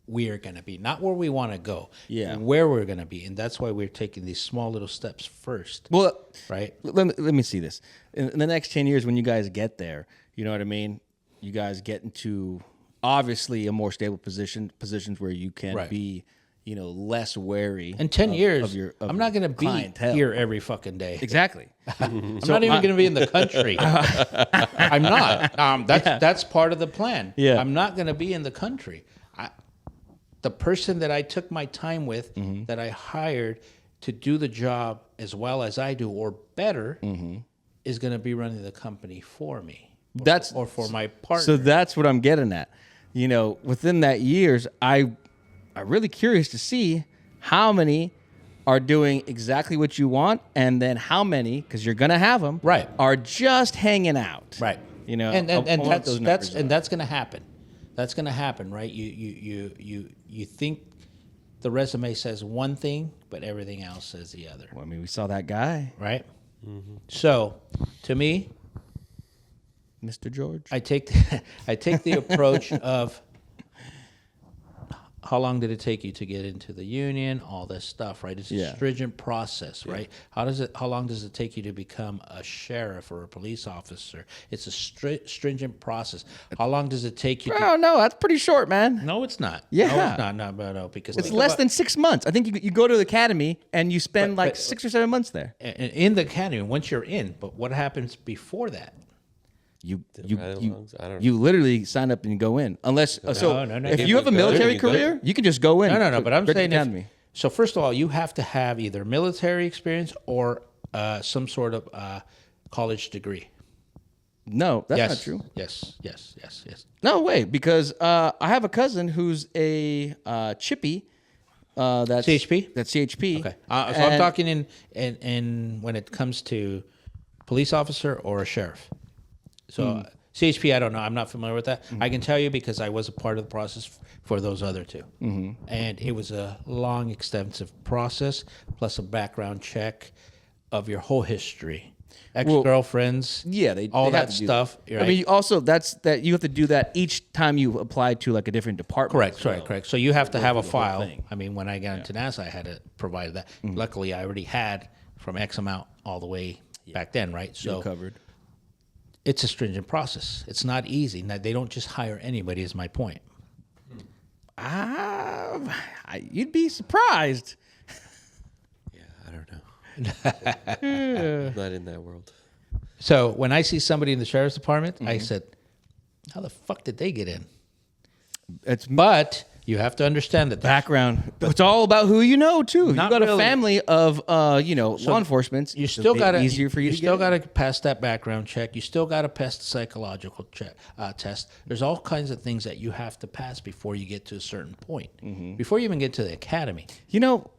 we are gonna be, not where we want to go. Yeah. Where we're gonna be, and that's why we're taking these small little steps first. Well, right. Let me see this. In the next 10 years, when you guys get there, you know what I mean? You guys get into obviously a more stable positions where you can be, less wary. In 10 years, of I'm not going to be clientele. here every fucking day. Exactly. I'm not even going to be in the country. I'm not. That's part of the plan. Yeah. I'm not going to be in the country. The person that I took my time with, that I hired to do the job as well as I do or better, is going to be running the company for me. That's or for my partner. So that's what I'm getting at. You know, within that years, I'm really curious to see how many are doing exactly what you want, and then how many, because you're gonna have them, Right. are just hanging out. Right. You know, and I want that's those numbers that's going to happen. That's going to happen, right? You think the resume says one thing, but everything else says the other, Well, I mean, we saw that guy, right? So, to me, Mr. George. I take the approach of how long did it take you to get into the union, all this stuff, right? It's a Yeah. stringent process, right? How long does it take you to become a sheriff or a police officer? It's a stringent process. How long does it take you to Oh no, that's pretty short, man. No, it's not. Yeah. No, it's not. No, because It's think less about- than 6 months. I think you go to the academy and you spend But- like but- 6 or 7 months there. in the academy once you're in. But what happens before that? You ride-alongs? I don't you literally sign up and you go in, unless so. No. If If you have a you go, military you go. career, you can just go in. No. But I'm Right to saying, the academy. so first of all, you have to have either military experience or some sort of college degree. No, that's yes. not true. Yes. No way, because I have a cousin who's a chippy. That's CHP? That's CHP. Okay. So I'm And- talking in when it comes to police officer or a sheriff. So CHP, I don't know. I'm not familiar with that. I can tell you because I was a part of the process for those other two. And it was a long, extensive process, plus a background check of your whole history. Ex-girlfriends, Yeah, all they have that to do stuff. I right? mean, you also you have to do that each time you apply to like a different department. Correct. So you have to have a whole file. thing. I mean, when I got into NASA, I had to provide that. Luckily, I already had from X amount all the way back then, right? So Covered. it's a stringent process. It's not easy. Now, they don't just hire anybody, is my point. You'd be surprised. Yeah, I don't know. I'm not in that world. So when I see somebody in the sheriff's department, I said, how the fuck did they get in? It's But you have to understand that background. It's all about who you know too. You've Not got a really. family of law enforcement. you It's still a bit got to easier for you to still get. got to pass that background check. You still got to pass the psychological check test. There's all kinds of things that you have to pass before you get to a certain point. Before you even get to the academy. You know,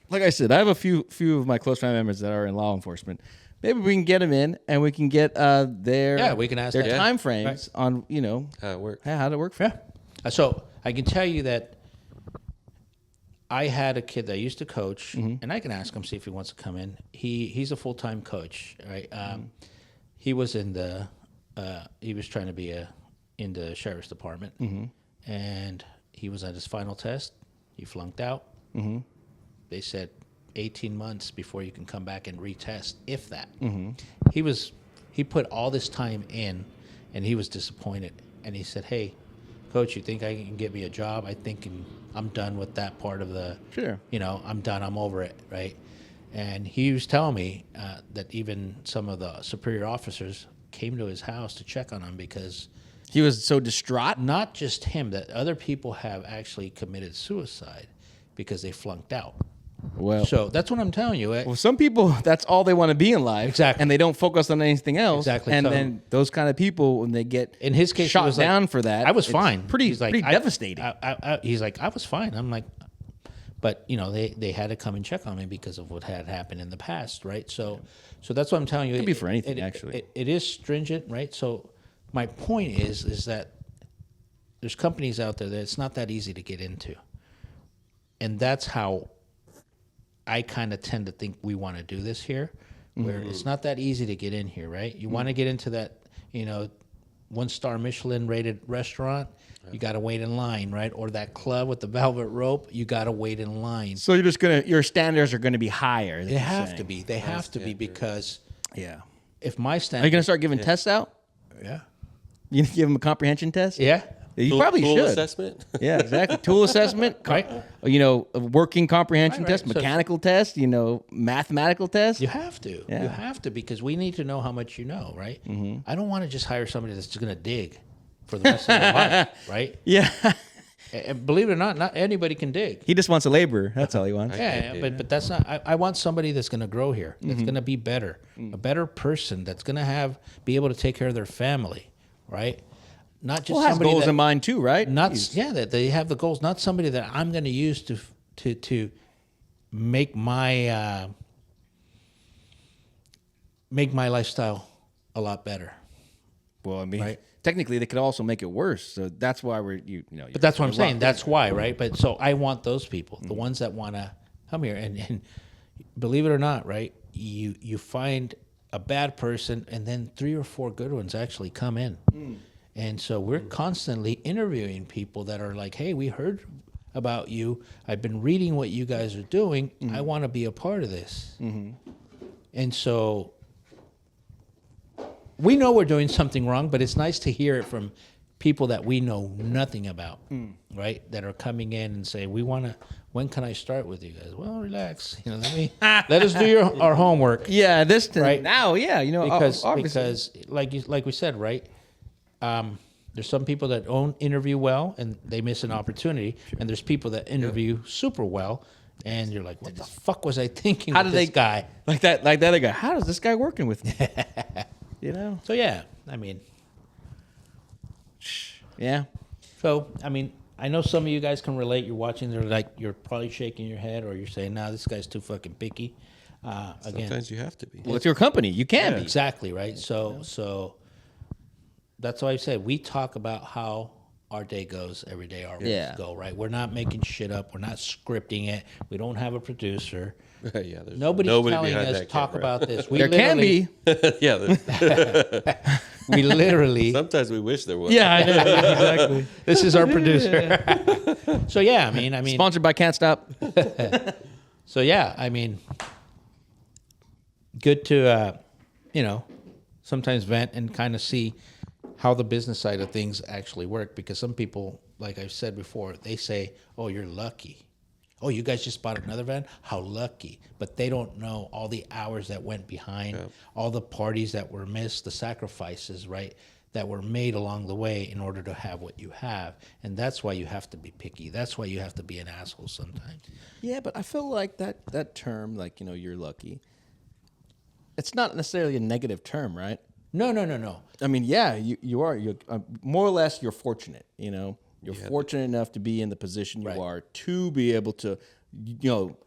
like I said, I have a few of my close family members that are in law enforcement. Maybe we can get them in, and we can get their we can ask their that. time frames on How it works. how to work for. Yeah. So I can tell you that I had a kid that I used to coach, and I can ask him, see if he wants to come in. He's a full-time coach, right? He was in the he was trying to be in the sheriff's department, and he was at his final test. He flunked out. They said 18 months before you can come back and retest, if that. He put all this time in, and he was disappointed. And he said, "Hey, coach, you think I can get me a job? I think I'm done with that part of the. Sure. I'm done. I'm over it, right?" And he was telling me that even some of the superior officers came to his house to check on him because He was so distraught. not just him, that other people have actually committed suicide because they flunked out. Well, So that's what I'm telling you. well, some people that's all they want to be in life, Exactly. and they don't focus on anything else. Exactly. And So- then those kind of people, when they get In his case, it shot was like, down for that, I was it's fine. Pretty He's like, devastating. He's like, I was fine. I'm like, but they had to come and check on me because of what had happened in the past, right? So that's what I'm telling you. Could be for anything, actually. It is stringent, right? So my point is that there's companies out there that it's not that easy to get into, and that's how I kind of tend to think we want to do this here, where it's not that easy to get in here, right? You want to get into that, 1-star Michelin rated restaurant, you got to wait in line, right? Or that club with the velvet rope, you got to wait in line. so you're just your standards are gonna be higher. They have to be. They have to be because Yeah. if my Are you standard, gonna start giving tests out? yeah, You gonna give them a comprehension test? yeah, You probably Tool should. assessment. Yeah, exactly. Tool assessment, right. a working comprehension Right, test, right. So- mechanical test, mathematical test. You have to. Yeah. You have to because we need to know how much you know, right? I don't want to just hire somebody that's just going to dig for the rest of their life, right? Yeah. And believe it or not anybody can dig. He just wants a laborer. That's all he wants. Yeah, but that's not. I want somebody that's going to grow here. That's going to be better, a better person. That's going to be able to take care of their family, right? Not just Well, has somebody goals that, in mind too, right? that they have the goals. Not somebody that I'm going to use to make my lifestyle a lot better. Well, I mean, Right. technically, they could also make it worse. So that's why But that's what I'm saying. That's why, right? But so I want those people, the ones that want to come here, and believe it or not, right? You find a bad person, and then 3 or 4 good ones actually come in, and so we're constantly interviewing people that are like, "Hey, we heard about you. I've been reading what you guys are doing. I want to be a part of this," and so. We know we're doing something wrong, but it's nice to hear it from people that we know nothing about, right? That are coming in and say, when can I start with you guys? Well, relax. Let us do our homework. Yeah, Right. now, yeah, obviously. Because like we said, right? There's some people that don't interview well and they miss an opportunity. And there's people that interview super well. And you're like, what the fuck was I thinking How with did this guy? like that other guy? How does this guy working with me? So, yeah, I mean... Yeah. So, I mean, I know some of you guys can relate. You're watching, you're probably shaking your head or you're saying, nah, this guy's too fucking picky. Again, Sometimes you have to be. Well, it's your company. You can be. exactly, right? So that's why I said we talk about how our day goes every day, our weeks go, right? We're not making shit up. We're not scripting it. We don't have a producer. Yeah, there's Nobody's nobody telling behind us that talk camera. about this. We There can be. Yeah, We literally. sometimes we wish there was. Yeah, I know. Exactly. This is our producer. So yeah, I mean, Sponsored by Can't Stop. So yeah, I mean, good to sometimes vent and kind of see how the business side of things actually work. Because some people, like I've said before, they say, "Oh, you're lucky. Oh, you guys just bought another van? How lucky!" But they don't know all the hours that went behind, all the parties that were missed, the sacrifices, right, that were made along the way in order to have what you have. And that's why you have to be picky. That's why you have to be an asshole sometimes. Yeah, but I feel like that term, like, you're lucky, it's not necessarily a negative term, right? No. I mean, yeah, you are. You're more or less, you're fortunate, You're fortunate enough to be in the position you Right. are to be able to,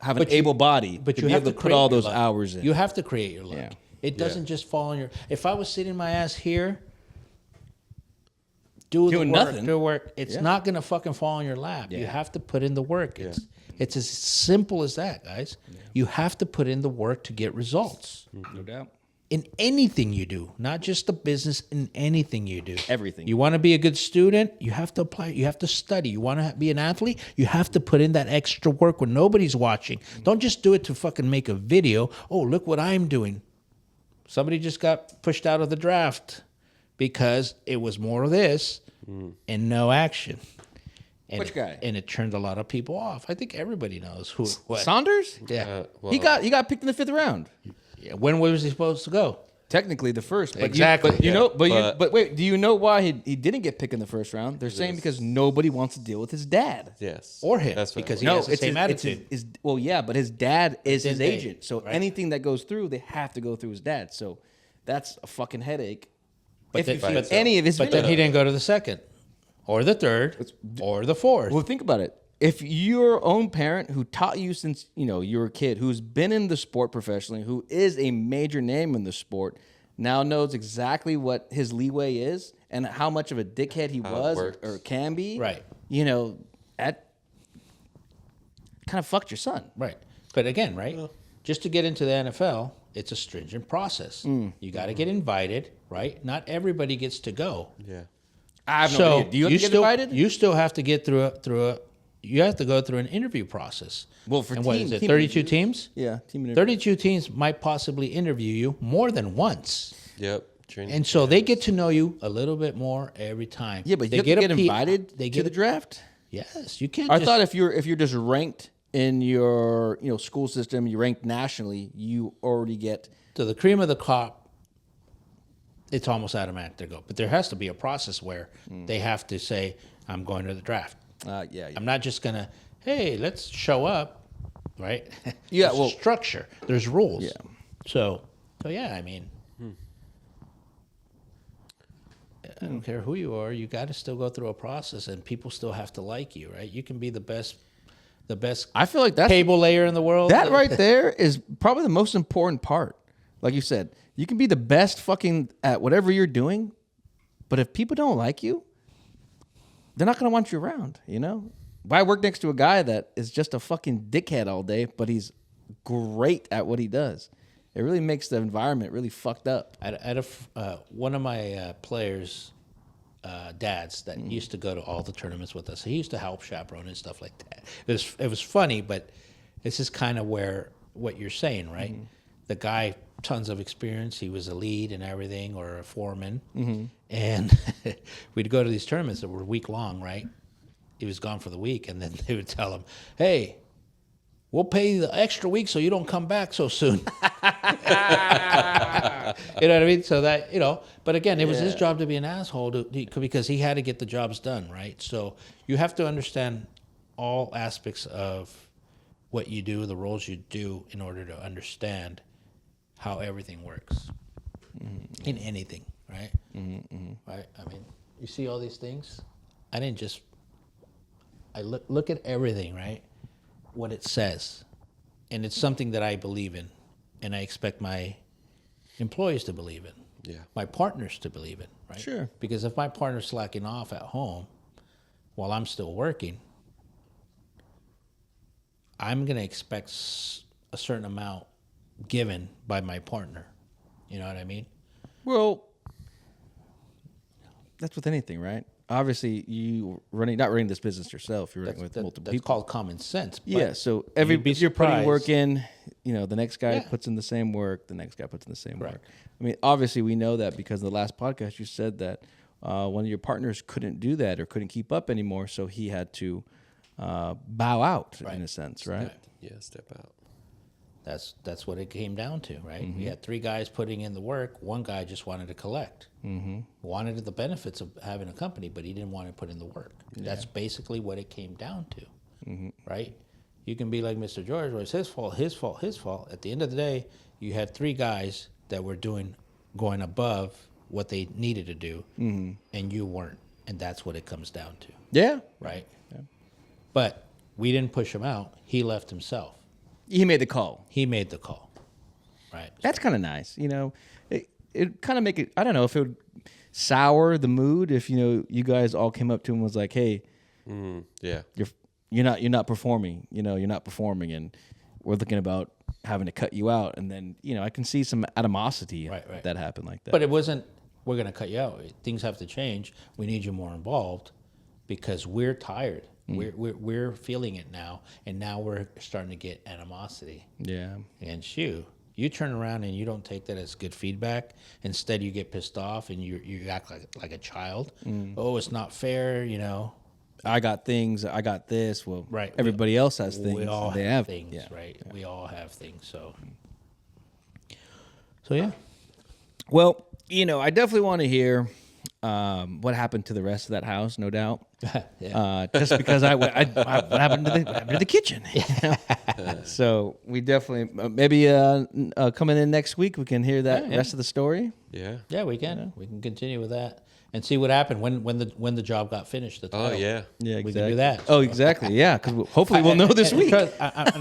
have an But you- able body, But to you be have able to to put create all your those luck. hours in. You have to create your luck. Yeah. It doesn't just fall on your. If I was sitting my ass here, doing nothing. do work, it's not gonna fucking fall on your lap. You Yeah. have to put in the work. It's as simple as that, guys. You have to put in the work to get results No doubt. in anything you do, not just the business. In anything you do, Everything. You want to be a good student, you have to apply. You have to study. You want to be an athlete, you have to put in that extra work when nobody's watching. Don't just do it to fucking make a video. Oh, look what I'm doing. Somebody just got pushed out of the draft because it was more of this and no action. And Which guy? And it turned a lot of people off. I think everybody knows who. What? Saunders? Yeah. He got picked in the 5th round. Yeah. When was he supposed to go? Technically the first, but Exactly. but wait, do you know why he didn't get picked in the first round? They're saying because nobody wants to deal with his dad. Yes. Or him, That's what because it he was. has the same attitude. Well, yeah, but his dad is his his dad, agent, so right. anything that goes through, they have to go through his dad. So that's a fucking headache. If then- you've seen but- any of his But then videos. he didn't go to the second, or the third, or the fourth. Well, think about it. If your own parent who taught you since you were a kid, who's been in the sport professionally, who is a major name in the sport, now knows exactly what his leeway is and how much of a dickhead he How it was works. or can be, Right. That kind of fucked your son. Right. But again, right, just to get into the NFL, it's a stringent process. You got to get invited, right? Not everybody gets to go. Yeah. I have no So idea. Do you have to get still, invited? You still have to get through a. You have to go through an interview process. Well, for and what team- is it? team 32 interviews. teams. Yeah, team interview. 32 teams might possibly interview you more than once. Yep. Training. And so they get to know you a little bit more every time. Yeah, but they you have to get a P- invited They to get the a- draft. Yes, you can't. I just, thought if you're just ranked in your school system, you ranked nationally, you already get. to the cream of the crop, it's almost automatic to go. But there has to be a process where they have to say, "I'm going to the draft." Yeah. I'm not just gonna, hey, let's show up, right? Yeah, There's well- structure. There's rules. Yeah. So yeah, I mean, I don't care who you are. You got to still go through a process, and people still have to like you, right? You can be the best I feel like that's cable layer in the world. that right there is probably the most important part. Like you said, you can be the best fucking at whatever you're doing, but if people don't like you, they're not going to want you around, you know? Why work next to a guy that is just a fucking dickhead all day, but he's great at what he does? It really makes the environment really fucked up. One of my players' dads that used to go to all the tournaments with us. He used to help chaperone and stuff like that. It was funny, but this is kind of where what you're saying, right? The guy, tons of experience. He was a lead and everything, or a foreman. And we'd go to these tournaments that were week long, right? He was gone for the week, and then they would tell him, "Hey, we'll pay you the extra week so you don't come back so soon." You know what I mean? So that, but again, it was his job to be an asshole because he had to get the jobs done, right? So you have to understand all aspects of what you do, the roles you do, in order to understand how everything works in anything, right? Right? I mean, you see all these things? I look at everything, right? What it says. And it's something that I believe in, and I expect my employees to believe in. Yeah. My partners to believe in, right? Sure. Because if my partner's slacking off at home while I'm still working, I'm going to expect a certain amount given by my partner. You know what I mean? Well, that's with anything, right? Obviously, you not running this business yourself. You're running with multiple That's people. called common sense. but Yeah, so you'd be you're putting surprised. work in, the next guy Yeah. puts in the same work, the next guy puts in the same Correct. work. I mean, obviously we know that because in the last podcast you said that one of your partners couldn't do that or couldn't keep up anymore, so he had to bow out in a sense, right? Yeah, step out. That's what it came down to, right? We had 3 guys putting in the work. One guy just wanted to collect. Wanted the benefits of having a company, but he didn't want to put in the work. That's basically what it came down to, right? You can be like Mr. George, where it's his fault, his fault, his fault. At the end of the day, you had 3 guys that were going above what they needed to do, and you weren't. And that's what it comes down to, Yeah. right? But we didn't push him out. He left himself. He made the call. He made the call, right? That's kind of nice, It kind of make it. I don't know if it would sour the mood if you guys all came up to him and was like, "Hey, Yeah. you're not performing. You're not performing, and we're thinking about having to cut you out." And then I can see some animosity Right. that happened like that. But it wasn't, we're going to cut you out. Things have to change. We need you more involved because we're tired. We're feeling it now, and now we're starting to get animosity. yeah, And you turn around and you don't take that as good feedback. Instead, you get pissed off and you act like a child. Oh, it's not fair, I got things. I got this. Well, Right. Everybody else has things. We all they have things, yeah. right? We all have things. So yeah. Well, I definitely want to hear what happened to the rest of that house. No doubt. Yeah. Just because what happened to the kitchen? So we definitely maybe coming in next week we can hear that Yeah. rest of the story. Yeah. Yeah, we can. We can continue with that and see what happened when the job got finished. The Oh title. yeah. Yeah, exactly. We can do that. Oh, exactly. Yeah, because hopefully we'll know this week. I'm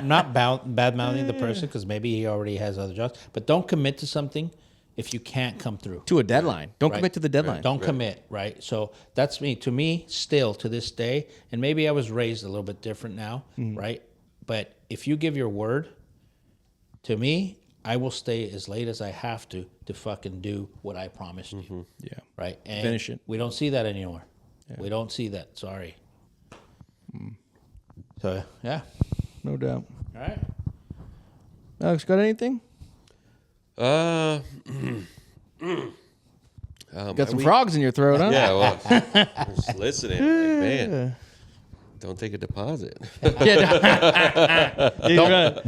not bad mouthing the person because maybe he already has other jobs. But don't commit to something if you can't come through. To a deadline. Don't Right. commit to the deadline. Don't commit, right? So that's me. To me, still to this day, and maybe I was raised a little bit different now, right? But if you give your word, to me, I will stay as late as I have to fucking do what I promised you, Yeah. right? And Finish it. We don't see that anymore. We don't see that. Sorry. So yeah. No doubt. All right. Alex, got anything? Got Got some frogs in your throat, huh? Yeah, well, I'm just listening. Like, man, don't take a deposit.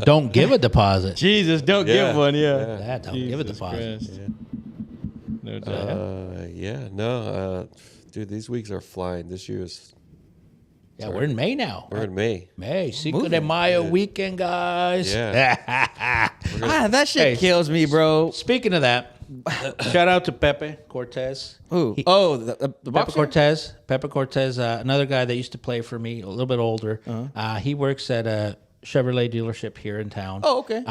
Don't give a deposit. Jesus, don't Yeah. give one. Yeah. Yeah, don't give a deposit. Christ. No doubt. Yeah, no, dude, these weeks are flying. This year is Yeah, we're in May now. We're in May. May, Cinco de Mayo weekend, guys. Yeah. That shit Hey. kills me, bro. Speaking of that, shout out to Pepe Cortez. Who? He- The Pepe boxer? Cortez. Pepe Cortez, another guy that used to play for me, a little bit older. He works at a Chevrolet dealership here in town. Oh, okay.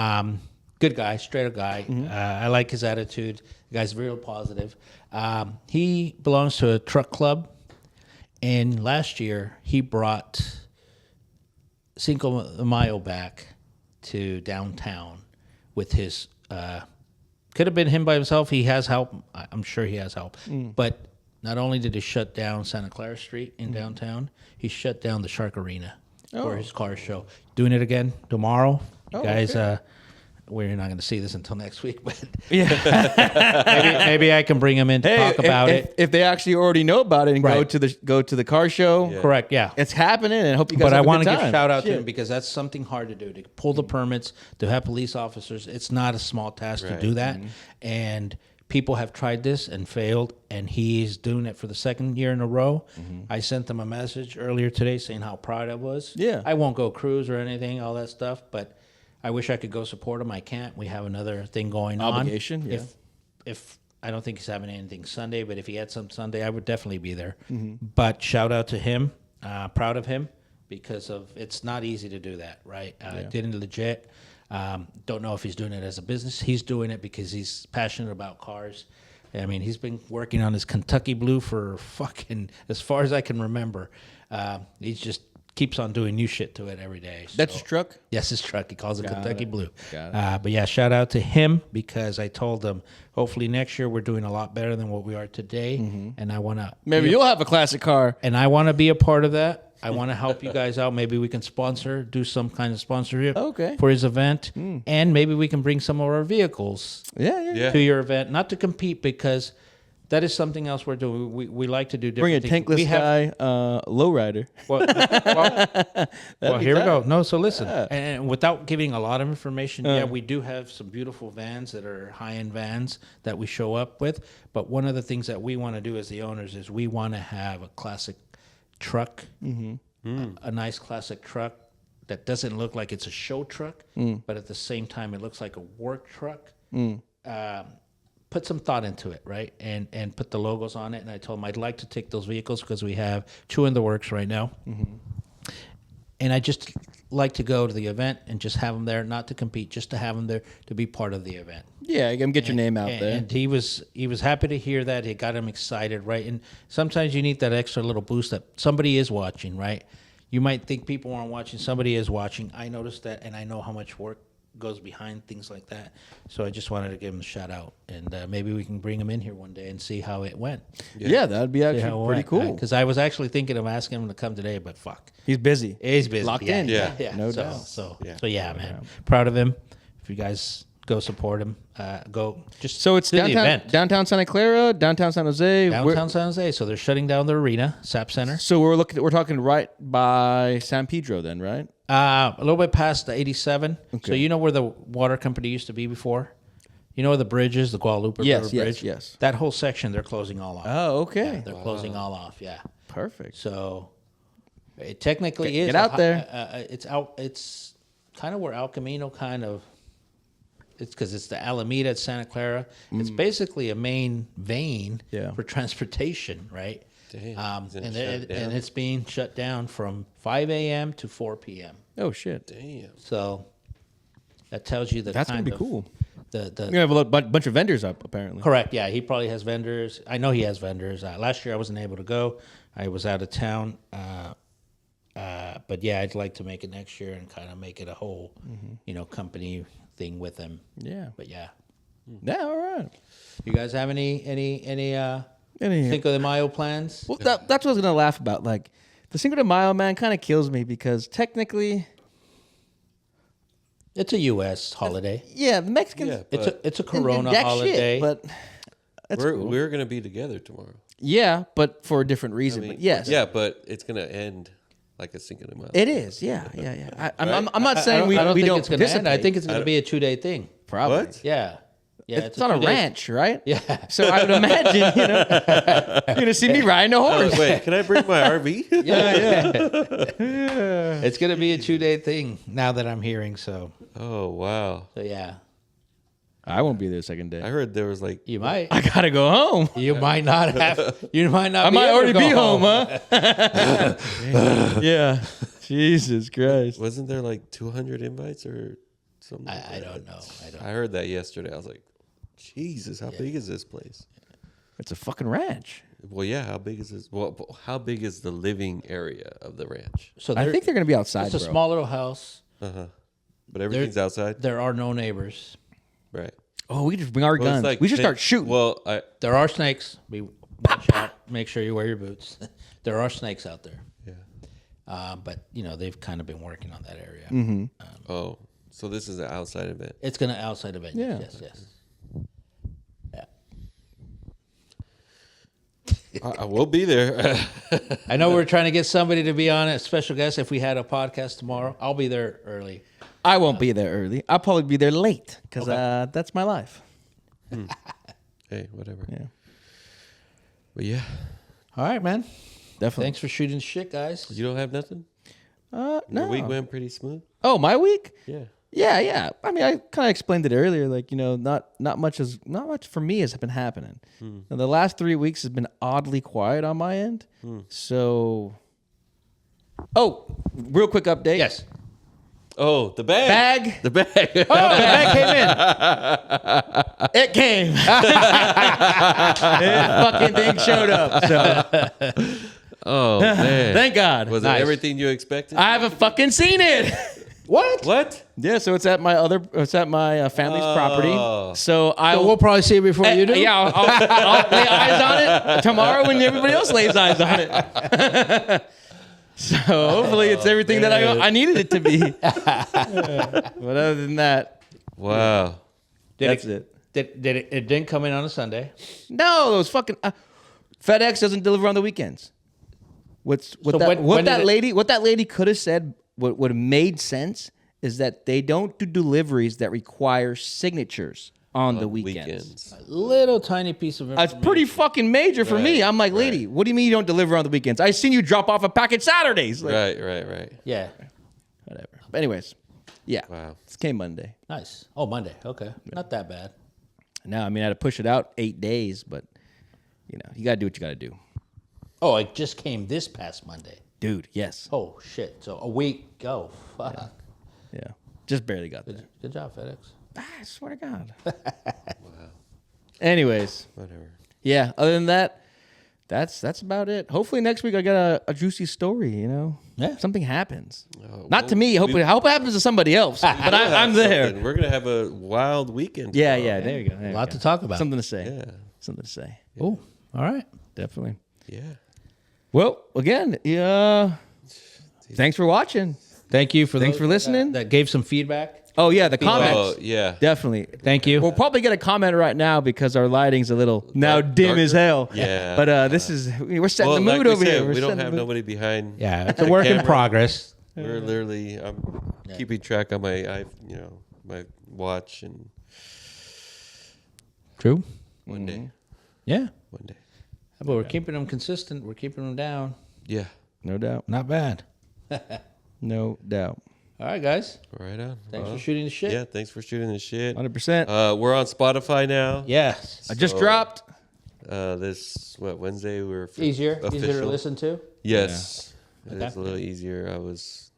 Good guy, straight up guy. I like his attitude. The guy's real positive. He belongs to a truck club, and last year he brought Cinco de Mayo back to downtown with his. Could have been him by himself. He has help. I'm sure he has help. But not only did he shut down Santa Clara Street in downtown, he shut down the Shark Arena for his car show. Doing it again tomorrow, guys. okay. We're not going to see this until next week, but Yeah. maybe I can bring him in to talk about it. If they actually already know about it and Right. go to the car show, Yeah. Correct, yeah. it's happening. And I hope you guys. But I want to give shout out to Shit. him because that's something hard to do, to pull the permits, to have police officers. It's not a small task to Right. do that. And people have tried this and failed, and he's doing it for the second year in a row. I sent them a message earlier today saying how proud I was. Yeah. I won't go cruise or anything, all that stuff, but I wish I could go support him. I can't. We have another thing going Obligation, on. yeah. If I don't think he's having anything Sunday, but if he had some Sunday, I would definitely be there. But shout out to him. Proud of him because of it's not easy to do that, right? Did it legit. Don't know if he's doing it as a business. He's doing it because he's passionate about cars. I mean, he's been working on his Kentucky Blue for fucking as far as I can remember. He just keeps on doing new shit to it every day. That's So- his truck. Yes, his truck. He calls it Kentucky Blue. Got But yeah, shout out to him because I told him hopefully next year we're doing a lot better than what we are today, and I want to Maybe you'll have a classic car. and I want to be a part of that. I want to help you guys out. Maybe we can do some kind of sponsorship Okay. for his event, and maybe we can bring some of our vehicles Yeah. Yeah. to your event, not to compete because that is something else we're doing. We like to do different Bring a things. tankless We have- guy, lowrider. Well, be here we go. tight. No, so listen, and without giving a lot of information, yeah, we do have some beautiful vans that are high-end vans that we show up with. But one of the things that we want to do as the owners is we want to have a classic truck, a nice classic truck that doesn't look like it's a show truck, but at the same time it looks like a work truck. Put some thought into it, right? And put the logos on it. And I told him I'd like to take those vehicles because we have 2 in the works right now. And I just like to go to the event and just have them there, not to compete, just to have them there to be part of the event. Yeah, get your name out and, there. And he was happy to hear that. It got him excited, right? And sometimes you need that extra little boost that somebody is watching, right? You might think people aren't watching. Somebody is watching. I noticed that, and I know how much work goes behind things like that. So I just wanted to give him a shout out, and maybe we can bring him in here one day and see how it went. Yeah, that'd be actually pretty cool. Because I was actually thinking of asking him to come today, but fuck. He's busy. He's busy. Locked yeah, in. Yeah, No so, doubt. So Yeah. yeah, man. Proud of him. If you guys go support him, go just So it's to the downtown, event. downtown Santa Clara, downtown San Jose. Downtown San Jose. So they're shutting down the arena, SAP Center. So we're talking right by San Pedro then, right? A little bit past the 87. So Okay. you know where the water company used to be before? You know where the bridge is, the Guadalupe Yes, River yes, Bridge? yes. That whole section, they're closing all off. Oh, okay. They're closing all off, yeah. Perfect. So it technically is Get out there. It's kind of where El Camino kind of. It's because it's the Alameda at Santa Clara. It's basically a main vein Yeah. for transportation, right? Damn. Is it And, shut down? and it's being shut down from 5 a.m. to 4 p.m. Oh shit. Damn. So that tells you the That's gonna kind be of cool. The You're gonna have a bunch of vendors up apparently. correct, yeah. He probably has vendors. I know he has vendors. Last year I wasn't able to go. I was out of town. But yeah, I'd like to make it next year and kind of make it a whole, company thing with him. Yeah. But yeah, Yeah. All right. you guys have any Cinco de Mayo plans? Well, that's what I was gonna laugh about. Like the Cinco de Mayo, man, kind of kills me because technically, It's a U.S. holiday. yeah, the Mexicans. Yeah, It's but a and Corona jack holiday. shit, but that's we're cool. we're gonna be together tomorrow. Yeah, but for a different I reason. mean, but yes. Yeah, but it's gonna end like a Cinco de Mayo. It is. Yeah. I'm not I saying don't we think don't it's gonna end. I participate. think it's gonna be a 2-day thing. Probably. What? Yeah. Yeah, it's on a 2 days. ranch, right? Yeah. So I would imagine, you're gonna see me riding a horse. Wait, can I bring my RV? It's gonna be a 2-day thing now that I'm hearing. So Oh wow! yeah, I won't be there second day. I heard there was like you might. I gotta go home. You might not have. You might not. I be might able to already go be home, huh? Yeah. Jesus Christ. wasn't there like 200 invites or something? like I that? don't know. I don't. I heard that yesterday. I was like, Jesus, how big is this place? It's a fucking ranch. Well, yeah, how big is this? Well, how big is the living area of the ranch? So I think they're gonna be outside, it's a bro. small little house. But everything's outside, There are no neighbors. right? Oh, we just bring our Well, it's guns. like We should they- start shooting. Well, There are snakes. Watch out. Make sure you wear your boots. There are snakes out there. yeah. But they've kind of been working on that area. Oh, so this is an outside event. It's gonna outside event. Yeah. Yes. Yeah. I will be there. I know we're trying to get somebody to be on it, special guest. If we had a podcast tomorrow, I'll be there early. I won't be there early. I'll probably be there late because that's my life. Hey, whatever. Yeah. But yeah, All right, man. Definitely. Thanks for shooting shit, guys. you don't have nothing. No. Your week went pretty smooth. Oh, my week? Yeah. Yeah. I mean, I kind of explained it earlier. Like, not much for me has been happening. And the last 3 weeks has been oddly quiet on my end. So, real quick update. Yes. Oh, the bag. Bag. The bag. Oh, the bag came in. It came. It fucking thing showed up. So, Oh man. thank God. Was it everything you expected? I haven't fucking seen it. What? Yeah, so it's at my family's property. So We'll probably see it before you do. Yeah, I'll lay eyes on it tomorrow when everybody else lays eyes on it. So hopefully it's everything that I needed it to be. But other than that, Wow. that's it. Did it didn't come in on a Sunday? No, those fucking FedEx doesn't deliver on the weekends. What So when did that lady could have said what would have made sense is that they don't do deliveries that require signatures on the weekends. Little tiny piece of information. That's pretty fucking major for me. I'm like, lady, what do you mean you don't deliver on the weekends? I seen you drop off a package Saturdays. Like, Right. Yeah. whatever. But anyways, yeah. Wow. This came Monday. Nice. Oh, Monday. Okay. Not that bad. Now, I mean, I had to push it out 8 days, but you got to do what you got to do. Oh, it just came this past Monday. Dude, yes. Oh, shit. So a week. Oh, fuck. Yeah. Just barely got there. Good job, FedEx. I swear to God. Wow. Anyways, Whatever. yeah, other than that, that's about it. Hopefully next week I got a juicy story, Yeah. Something happens. Oh, Not to me. I hope it happens to somebody else, but I'm there. We're gonna have a wild weekend. Yeah, tomorrow. yeah, there you go. There A you lot go. to talk about. Something to say. Yeah. Something to say. Oh, all right. Definitely. Yeah. Well, again, thanks for watching. Thank you for Thanks those for listening. That gave some feedback. Oh yeah, the comments. Oh yeah. Definitely. Thank you. We'll probably get a comment right now because our lighting's a little now dim darker? as hell. Yeah. But this is we're setting Well, the mood like we over said, here. We're we don't setting have the mood. nobody behind. Yeah, it's a work in camera. progress. We're literally. I'm keeping track on my my watch and True. one day. Yeah. One day. But we're keeping them consistent. We're keeping them down. Yeah. No doubt. Not bad. No doubt. All right, guys. Right on. Thanks Well, for shooting the shit. Yeah. Thanks for shooting the shit. 100%. We're on Spotify now. Yes. I just So- dropped. This Wednesday we're Easier to official. listen to. Yes, it Okay. is a little easier. I was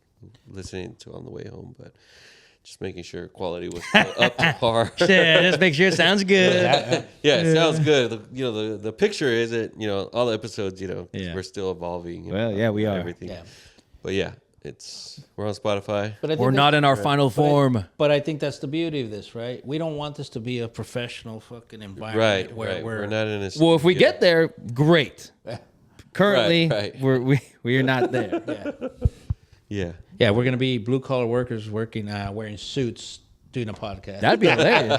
listening to on the way home, but just making sure quality was still up to par. Shit, just make sure it sounds good. Yeah, it sounds good. The picture isn't. All the episodes. 'cause Yeah. we're still evolving. Well, yeah, we are. Everything. Yeah. But yeah, we're on Spotify. But I think We're not in our final form. But I think that's the beauty of this, right? We don't want this to be a professional fucking environment. Right. Where Right. we're We're not in a. Well, if we studio. get there, great. Currently, Right. we are not there. Yeah. Yeah, we're gonna be blue collar workers working, wearing suits, doing a podcast. That'd be hilarious.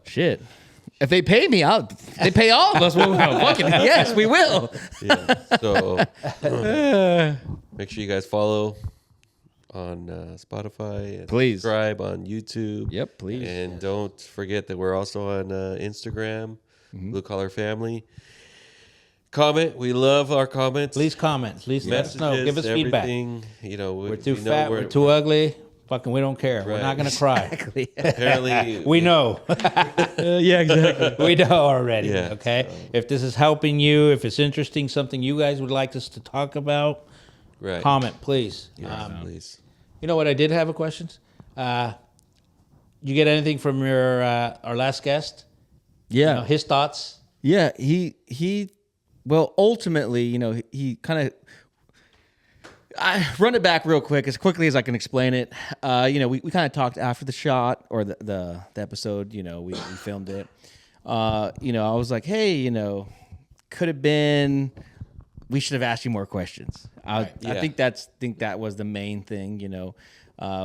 Shit. If they pay me, they pay all of us. Well, fucking yes, we will. Yeah. So make sure you guys follow on Spotify. And Please. subscribe on YouTube. Yep, please. And don't forget that we're also on Instagram, Blue Collar Family. Comment. We love our comments. Please comment. Please let us know. Give us feedback. Everything, you know, We're too fat. We're too ugly. Fucking, we don't care. We're Right. not gonna cry. Apparently, We know. Yeah, exactly. We know already. Yeah, Okay. If this is helping you, if it's interesting, something you guys would like us to talk about, right. comment, please. Please. You know what? I did have a question. You get anything from your our last guest? Yeah. You know, his thoughts. Yeah, he well, ultimately, you know, he kind of I run it back real quickly as I can explain it. You know, we kind of talked after the shot or the episode, you know, we filmed it. You know, I was like, "Hey, you know, could have been we should have asked you more questions." I Yeah. think that was the main thing, you know.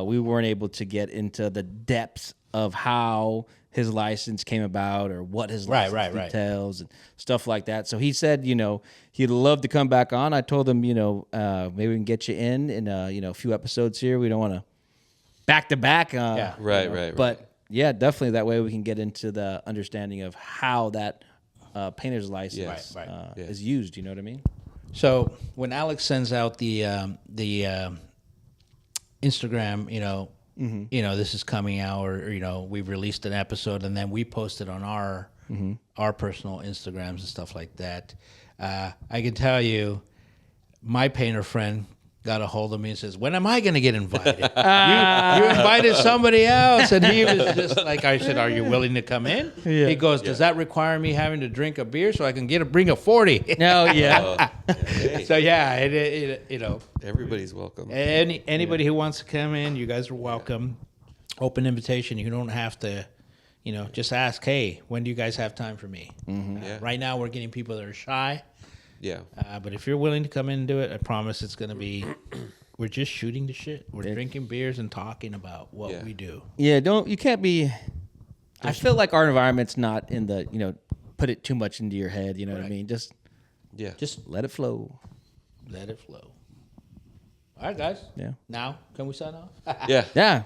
We weren't able to get into the depths of how his license came about or what his license details and stuff like that. So he said, you know, he'd love to come back on. I told him, you know, maybe we can get you in you know, a few episodes here. We don't want to back to back. Yeah. Right, you know, right. But yeah, definitely that way we can get into the understanding of how that painter's license Right, right. Yeah. is used. You know what I mean? So when Alex sends out the Instagram, you know, this is coming out, or you know, we've released an episode, and then we post it on our personal Instagrams and stuff like that. I can tell you, my painter friend got a hold of me and says, "When am I going to get invited? You invited somebody else," and he was just like, I said, "Are you willing to come in?" Yeah. He goes, "Does that require me having to drink a beer so I can bring a 40?" No, yeah. Hey, So yeah, it you know. everybody's welcome. Anybody who wants to come in, you guys are welcome. Open invitation. You don't have to, you know, just ask, "Hey, when do you guys have time for me?" Yeah. Right now, we're getting people that are shy. Yeah. But if you're willing to come in and do it, I promise it's going to be, we're just shooting the shit. We're drinking beers and talking about what Yeah. we do. Yeah, you can't be. I feel like our environment's not in the, you know, put it too much into your head. You know what I Right. mean? Just Yeah. Just let it flow. let it flow. All right, guys. Yeah. Now, can we sign off? Yeah. Yeah.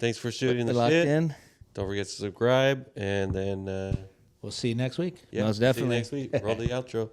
Thanks for shooting the Locked shit. in. Don't forget to subscribe, and then We'll see you next week. yeah, Most see you definitely. next week. Roll the outro.